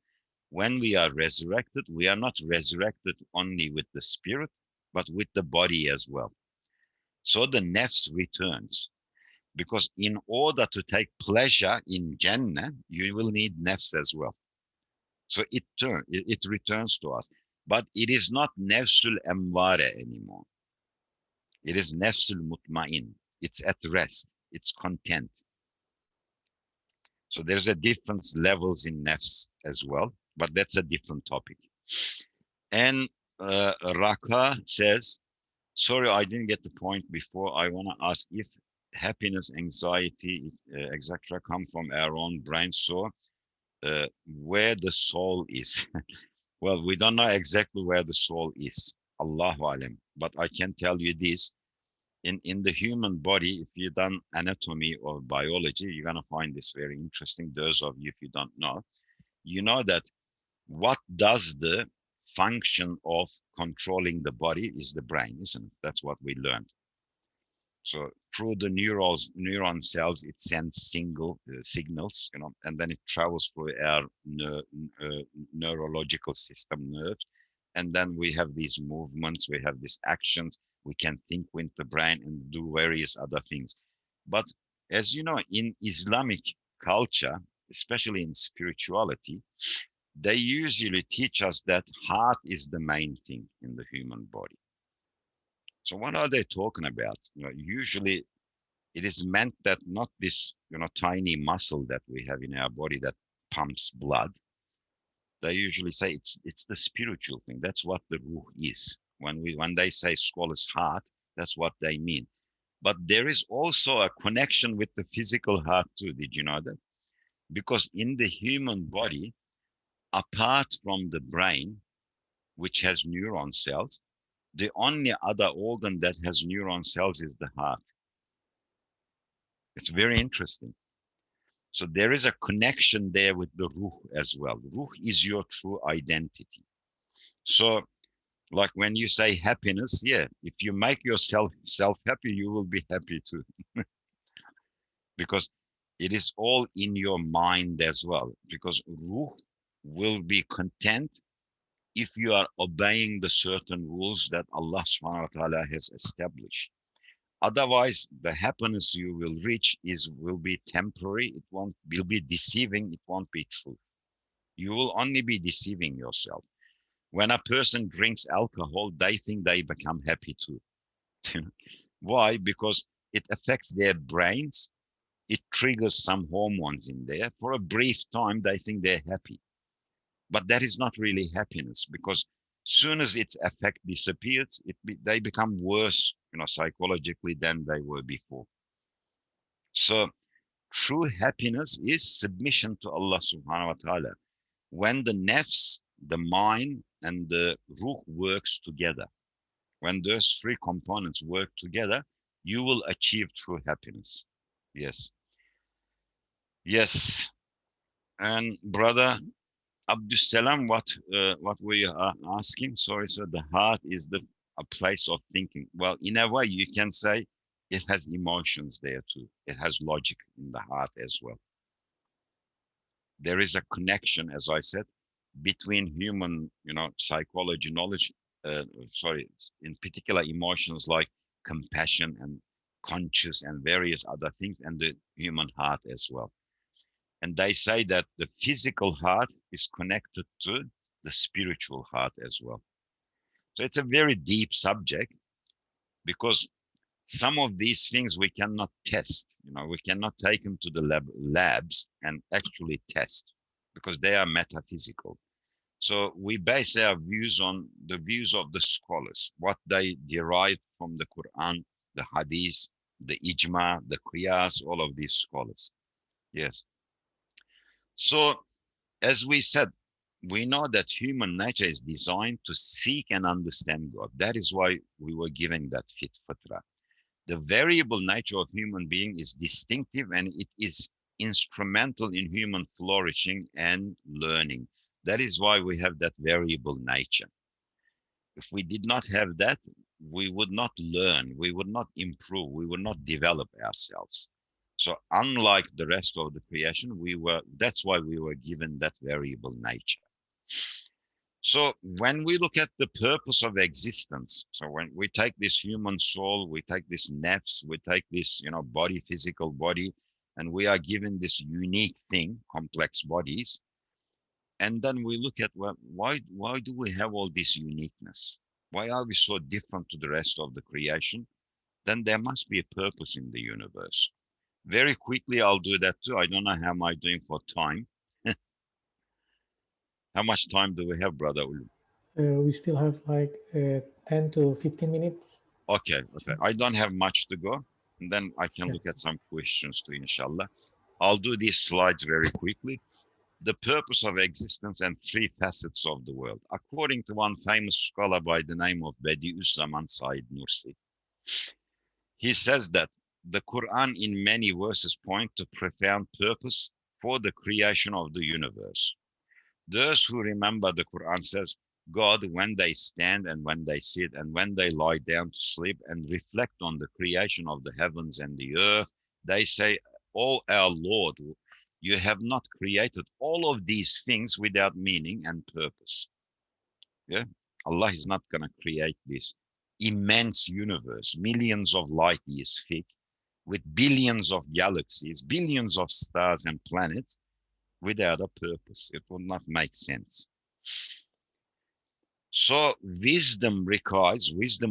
when we are resurrected, we are not resurrected only with the spirit, but with the body as well. So the nafs returns, because in order to take pleasure in Jannah, you will need nafs as well. So it returns to us. but it is not nafsul amwara anymore. It is nafsul mutmain. It's at rest. It's content. So there's a different levels in nafs as well, but that's a different topic. And Raka says, sorry, I didn't get the point before. I want to ask if happiness, anxiety, etc., come from our own brain. So where the soul is. Well, we don't know exactly where the soul is. Allahu alam. But I can tell you this. In the human body, if you've done anatomy or biology, you're going to find this very interesting. Those of you, if you don't know, you know that what does the function of controlling the body is the brain, isn't it? That's what we learned. So through the neuron cells, it sends signals, and then it travels through our neurological system, nerves, and then we have these movements, we have these actions, we can think with the brain and do various other things. But as you know, in Islamic culture, especially in spirituality, they usually teach us that heart is the main thing in the human body. So what are they talking about? Usually it is meant that not this, tiny muscle that we have in our body that pumps blood. They usually say it's the spiritual thing. That's what the ruh is. When they say scholars heart, that's what they mean. But there is also a connection with the physical heart too. Did you know that? Because in the human body, apart from the brain, which has neuron cells, the only other organ that has neuron cells is the heart. It's very interesting. So there is a connection there with the ruh as well. Ruh is your true identity. So like when you say happiness, yeah, if you make yourself happy, you will be happy too. Because it is all in your mind as well. Because ruh will be content if you are obeying the certain rules that Allah subhanahu wa ta'ala has established. Otherwise, the happiness you will reach will be temporary. It will be deceiving. It won't be true. You will only be deceiving yourself. When a person drinks alcohol, they think they become happy too. Why? Because it affects their brains. It triggers some hormones in there. For a brief time, they think they're happy. But that is not really happiness, because soon as its effect disappears, they become worse, psychologically than they were before. So true happiness is submission to Allah subhanahu wa ta'ala. When the nafs, the mind, and the ruh works together, when those three components work together, you will achieve true happiness. Yes. Yes. And brother Abdus Salam, what we are asking? Sorry, sir. The heart is a place of thinking. Well, in a way, you can say it has emotions there too. It has logic in the heart as well. There is a connection, as I said, between human, psychology knowledge. In particular, emotions like compassion and conscious and various other things, and the human heart as well. And they say that the physical heart is connected to the spiritual heart as well. So it's a very deep subject, because some of these things we cannot test. We cannot take them to the labs and actually test, because they are metaphysical. So we base our views on the views of the scholars, what they derive from the Quran, the Hadith, the Ijma, the Qiyas, all of these scholars. Yes. So as we said, we know that human nature is designed to seek and understand God. That is why we were given that fit fitra. The variable nature of human being is distinctive, and it is instrumental in human flourishing and learning. That is why we have that variable nature. If we did not have that, we would not learn, we would not improve, we would not develop ourselves. So unlike the rest of the creation, that's why we were given that variable nature. So when we look at the purpose of existence, so when we take this human soul, we take this nafs, we take this, body, physical body, and we are given this unique thing, complex bodies, And then we look at, well, why do we have all this uniqueness? Why are we so different to the rest of the creation? Then there must be a purpose in the universe. Very quickly, I'll do that too. I don't know how am I doing for time. How much time do we have, brother Ulu? We still have like 10 to 15 minutes. Okay, okay. I don't have much to go. And then I can Sure. look at some questions too, inshallah. I'll do these slides very quickly. The purpose of existence and three facets of the world. According to one famous scholar by the name of Bediüzzaman Said Nursi, he says that the Quran in many verses point to profound purpose for the creation of the universe. Those who remember the Quran says, God, when they stand and when they sit and when they lie down to sleep and reflect on the creation of the heavens and the earth, they say, "Oh, our Lord, you have not created all of these things without meaning and purpose." Yeah, Allah is not going to create this immense universe, millions of light years thick, with billions of galaxies, billions of stars and planets without a purpose. It would not make sense. So wisdom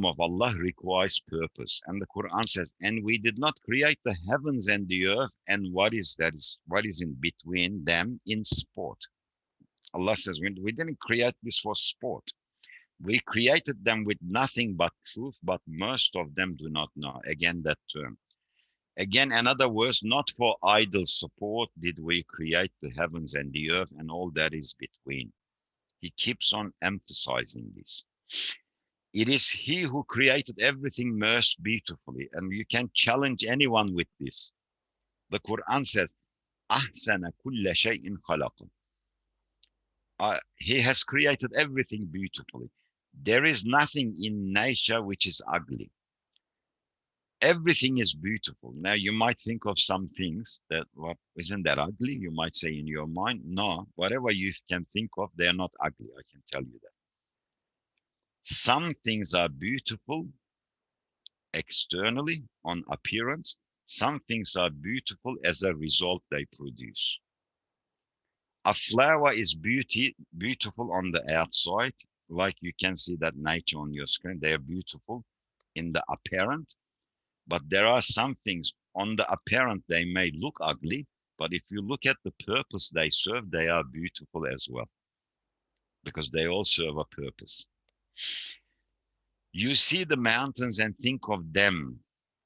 of Allah requires purpose. And the Quran says, and we did not create the heavens and the earth and what is in between them in sport. Allah says, we didn't create this for sport. We created them with nothing but truth, but most of them do not know. Again, that term. Again, another verse, not for idle support did we create the heavens and the earth and all that is between. He keeps on emphasizing this. It is he who created everything most beautifully, and you can challenge anyone with this. The Quran says, "Ahsana kulla shay'in khalaqa." He has created everything beautifully. There is nothing in nature which is ugly. Everything is beautiful. Now you might think of some things that, well, isn't that ugly? You might say in your mind, no, whatever you can think of, they're not ugly. I can tell you that. Some things are beautiful externally on appearance. Some things are beautiful as a result they produce. A flower is beautiful on the outside, like you can see that nature on your screen. They are beautiful in the apparent, but there are some things on the apparent they may look ugly, but if you look at the purpose they serve, they are beautiful as well, because they all serve a purpose. You see the mountains and think of them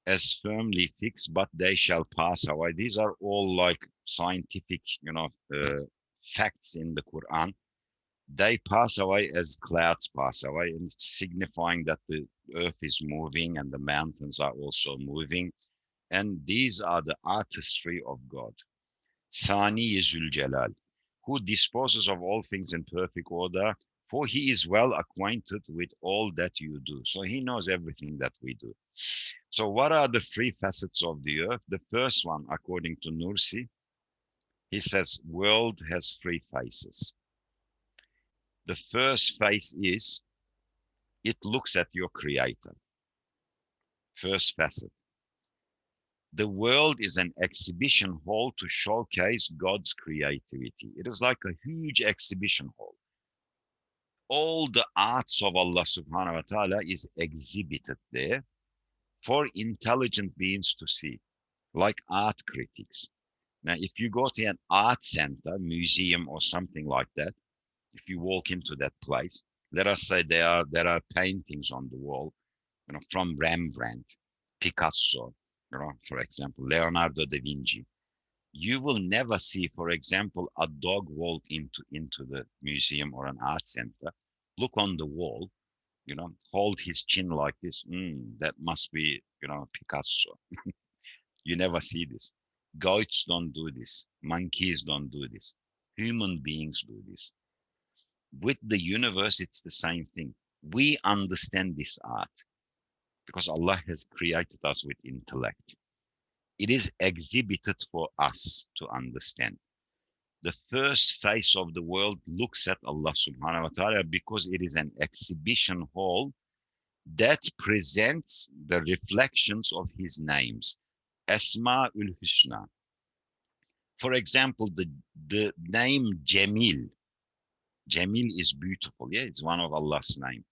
as firmly fixed, but they shall pass away. These are all like scientific, facts in the Quran. They pass away as clouds pass away, and it's signifying that the earth is moving and the mountains are also moving. And these are the artistry of God. Sani Zul Jalal, who disposes of all things in perfect order, for he is well acquainted with all that you do. So he knows everything that we do. So what are the three facets of the earth? The first one, according to Nursi, he says, world has three faces. The first face is, it looks at your creator. First facet. The world is an exhibition hall to showcase God's creativity. It is like a huge exhibition hall. All the arts of Allah subhanahu wa ta'ala is exhibited there for intelligent beings to see, like art critics. Now, if you go to an art center, museum or something like that, if you walk into that place, let us say there are paintings on the wall, from Rembrandt, Picasso, for example, Leonardo da Vinci. You will never see, for example, a dog walk into the museum or an art center, look on the wall, hold his chin like this. That must be, Picasso. You never see this. Goats don't do this. Monkeys don't do this. Human beings do this. With the universe, it's the same thing. We understand this art because Allah has created us with intellect. It is exhibited for us to understand. The first face of the world looks at Allah subhanahu wa ta'ala because it is an exhibition hall that presents the reflections of his names. Asma'ul Husna. For example, the name Jamil Jamil is beautiful. Yeah, it's one of Allah's name.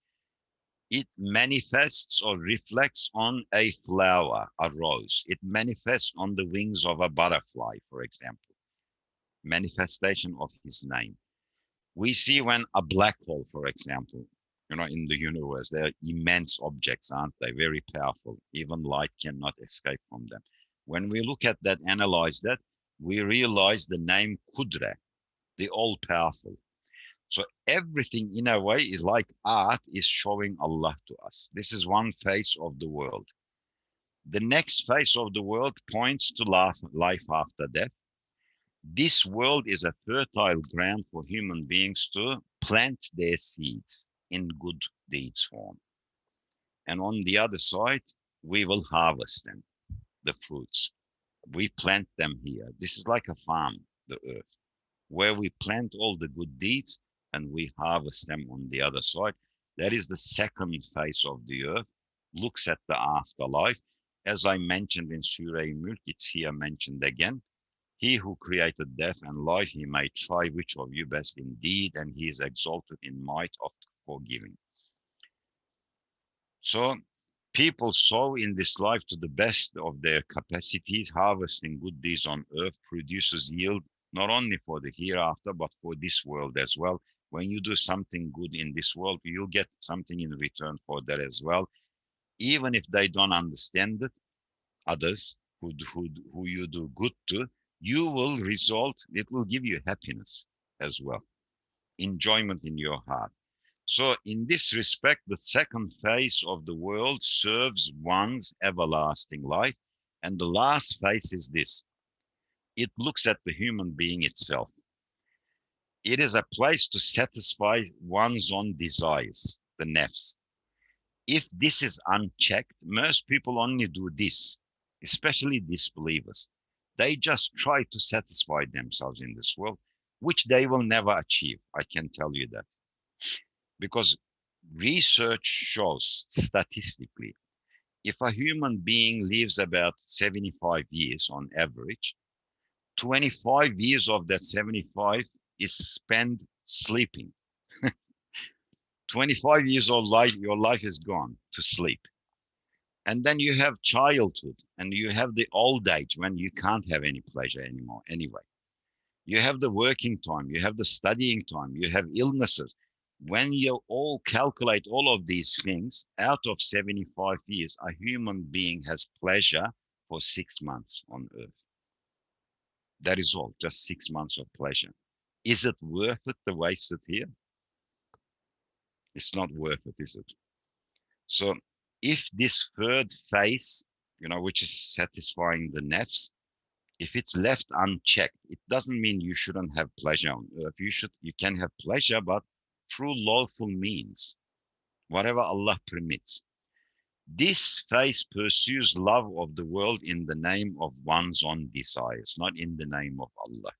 It manifests or reflects on a flower, a rose. It manifests on the wings of a butterfly, for example. Manifestation of his name. We see when a black hole, for example, in the universe, they're immense objects, aren't they? Very powerful. Even light cannot escape from them. When we look at that, analyze that, we realize the name Kudra, the all powerful. So everything in a way is like art is showing Allah to us. This is one face of the world. The next face of the world points to life after death. This world is a fertile ground for human beings to plant their seeds in good deeds form. And on the other side, we will harvest them, the fruits. We plant them here. This is like a farm, the earth, where we plant all the good deeds and we harvest them on the other side. That is the second phase of the earth, looks at the afterlife. As I mentioned in Surah Mulk, it's here mentioned again. He who created death and life, he may try which of you best indeed, and he is exalted in might of forgiving. So people sow in this life to the best of their capacities, harvesting good deeds on earth produces yield not only for the hereafter, but for this world as well. When you do something good in this world, you'll get something in return for that as well. Even if they don't understand it, others who you do good to, you will result, it will give you happiness as well, enjoyment in your heart. So in this respect, the second phase of the world serves one's everlasting life. And the last phase is this. It looks at the human being itself. It is a place to satisfy one's own desires, the nafs. If this is unchecked, most people only do this, especially disbelievers. They just try to satisfy themselves in this world, which they will never achieve. I can tell you that. Because research shows statistically, if a human being lives about 75 years on average, 25 years of that 75 is spent sleeping. 25 years of life, your life is gone to sleep. And then you have childhood and you have the old age when you can't have any pleasure anymore anyway. You have the working time, you have the studying time, you have illnesses. When you all calculate all of these things, out of 75 years, a human being has pleasure for 6 months on earth. That is all, just 6 months of pleasure. Is it worth it to waste it here? It's not worth it, is it? So if this third phase, which is satisfying the nafs, if it's left unchecked, it doesn't mean you shouldn't have pleasure on earth. You can have pleasure, but through lawful means, whatever Allah permits. This phase pursues love of the world in the name of one's own desires, not in the name of Allah.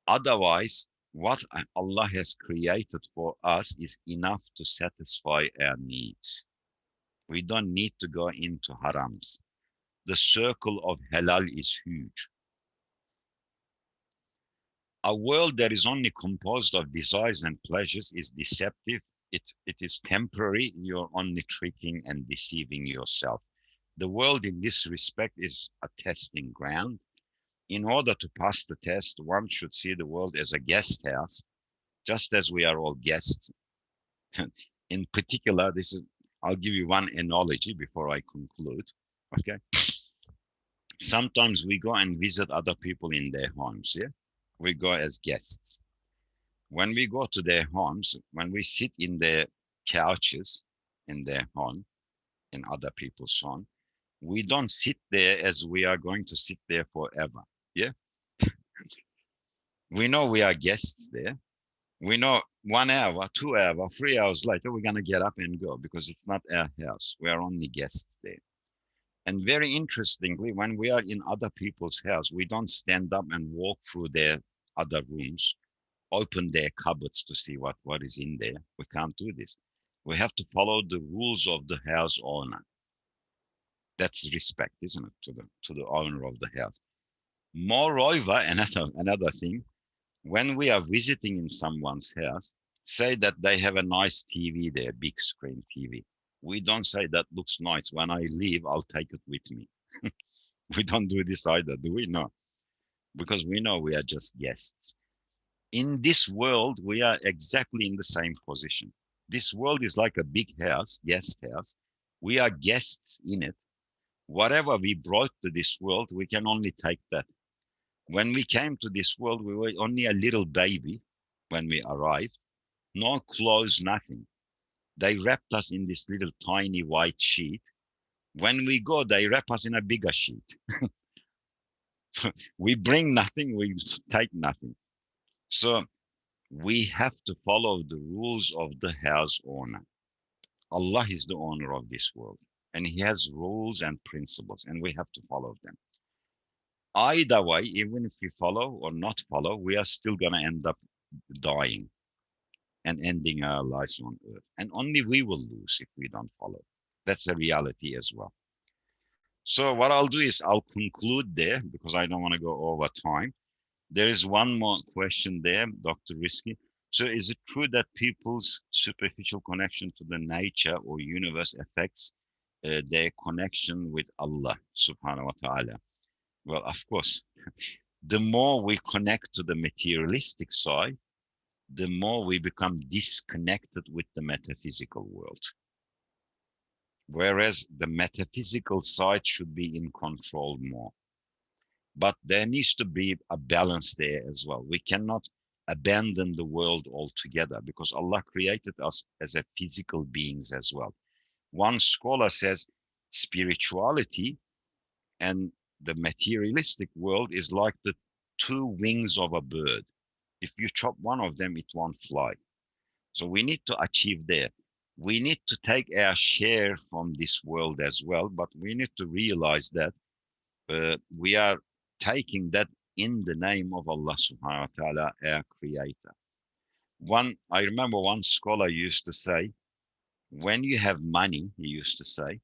Otherwise, what Allah has created for us is enough to satisfy our needs. We don't need to go into harams. The circle of halal is huge. A world that is only composed of desires and pleasures is deceptive. It is temporary. You're only tricking and deceiving yourself. The world in this respect is a testing ground. In order to pass the test, one should see the world as a guest house, just as we are all guests. In particular, I'll give you one analogy before I conclude. Okay. Sometimes we go and visit other people in their homes. Yeah. We go as guests. When we go to their homes, when we sit in their couches in their home, in other people's home, we don't sit there as we are going to sit there forever. Yeah. We know we are guests there. We know 1 hour, 2 hours, 3 hours later, we're going to get up and go because it's not our house. We are only guests there. And very interestingly, when we are in other people's house, we don't stand up and walk through their other rooms, open their cupboards to see what is in there. We can't do this. We have to follow the rules of the house owner. That's respect, isn't it, to the owner of the house. Moreover, another thing, When we are visiting in someone's house, say that they have a nice TV there, big screen TV. We don't say that looks nice. When I leave, I'll take it with me. We don't do this either, do we? No, because we know we are just guests. In this world, we are exactly in the same position. This world is like a big house, guest house. We are guests in it. Whatever we brought to this world, we can only take that. When we came to this world, we were only a little baby when we arrived. No clothes, nothing. They wrapped us in this little tiny white sheet. When we go, they wrap us in a bigger sheet. We bring nothing, we take nothing. So we have to follow the rules of the house owner. Allah is the owner of this world, and He has rules and principles, and we have to follow them. Either way, even if we follow or not follow, we are still going to end up dying and ending our lives on earth. And only we will lose if we don't follow. That's a reality as well. So what I'll do is I'll conclude there because I don't want to go over time. There is one more question there, Dr. Risky. So is it true that people's superficial connection to the nature or universe affects their connection with Allah subhanahu wa ta'ala? Well, of course, the more we connect to the materialistic side, the more we become disconnected with the metaphysical world. Whereas the metaphysical side should be in control more. But there needs to be a balance there as well. We cannot abandon the world altogether because Allah created us as a physical beings as well. One scholar says spirituality and the materialistic world is like the two wings of a bird. If you chop one of them, it won't fly. So we need to achieve there. We need to take our share from this world as well, but we need to realize that we are taking that in the name of Allah subhanahu wa ta'ala, our creator. I remember one scholar used to say, when you have money, he used to say,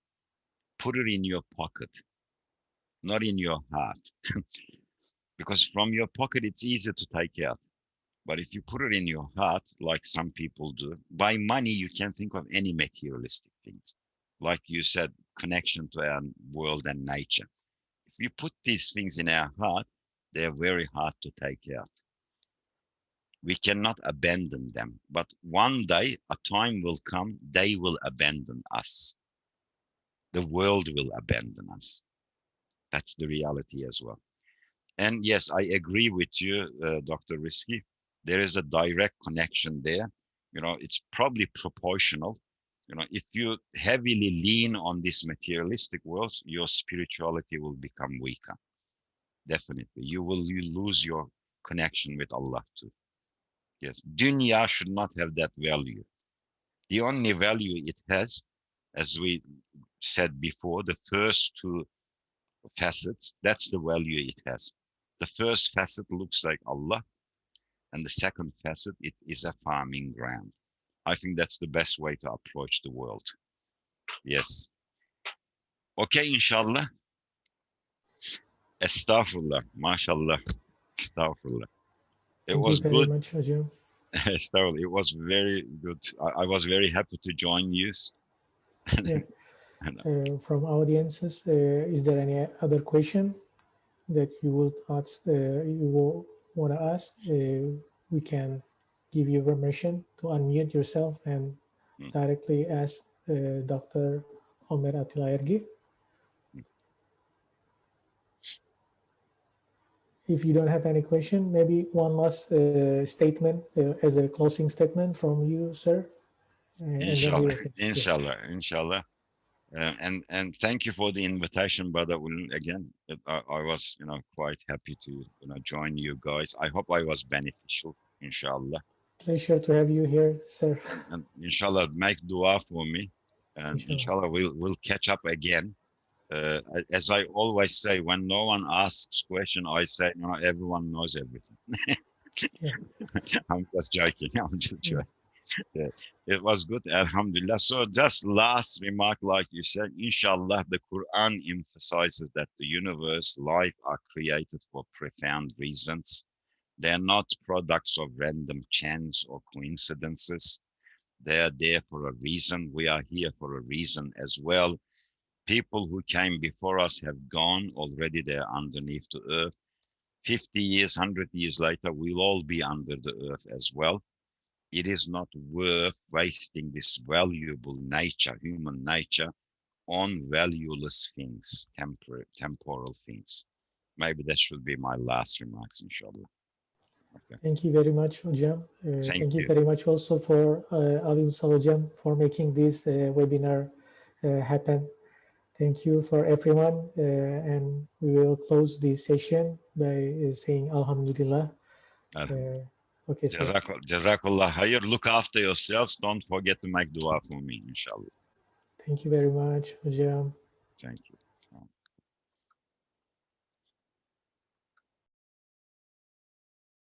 put it in your pocket, not in your heart. Because from your pocket, it's easier to take out. But if you put it in your heart, like some people do, by money, you can think of any materialistic things. Like you said, connection to our world and nature. If you put these things in our heart, they're very hard to take out. We cannot abandon them. But one day, a time will come, they will abandon us. The world will abandon us. That's the reality as well. And yes, I agree with you, Dr. Risky. There is a direct connection there. It's probably proportional. If you heavily lean on this materialistic world, your spirituality will become weaker. Definitely. You lose your connection with Allah too. Yes. Dunya should not have that value. The only value it has, as we said before, the first two facets, that's the value it has. The first facet looks like Allah, and the second facet, it is a farming ground. I think that's the best way to approach the world. Yes. Okay, inshallah. Astaghfirullah, mashallah, astaghfirullah. It Thank you was very good. much, Ajam. Astaghfirullah. It was very good. I was very happy to join you. Yeah. And, From audiences, is there any other question that you would ask? You will want to ask? We can give you permission to unmute yourself and mm, directly ask Dr. Omer Ergi. mm. If you don't have any question, maybe one last statement as a closing statement from you, sir, and then we Inshallah, will finish. Yeah, inshallah. And thank you for the invitation, brother. Again, I was quite happy to join you guys. I hope I was beneficial, inshallah. pleasure to have you here, sir. And inshallah, make dua for me, and Inshallah. inshallah we'll catch up again. As I always say, when no one asks question, I say, everyone knows everything. Yeah. I'm just joking. I'm just Mm. joking. Yeah, it was good, Alhamdulillah. So just last remark, like you said, inshallah, the Quran emphasizes that the universe, life are created for profound reasons. They are not products of random chance or coincidences. They are there for a reason. We are here for a reason as well. People who came before us have gone already. They're underneath the earth. 50 years, 100 years later, we'll all be under the earth as well. It is not worth wasting this valuable nature, human nature, on valueless things, temporal things. Maybe that should be my last remarks, inshallah. Okay. Thank you very much, Hojam. Thank Thank you you. very much also for Alim Salojam for making this webinar happen. Thank you for everyone. And we will close this session by saying Alhamdulillah. Alhamdulillah. Okay, so Jazakallah khair. Look after yourselves. Don't forget to make dua for me, inshallah. thank you very much, Hojam. Thank you.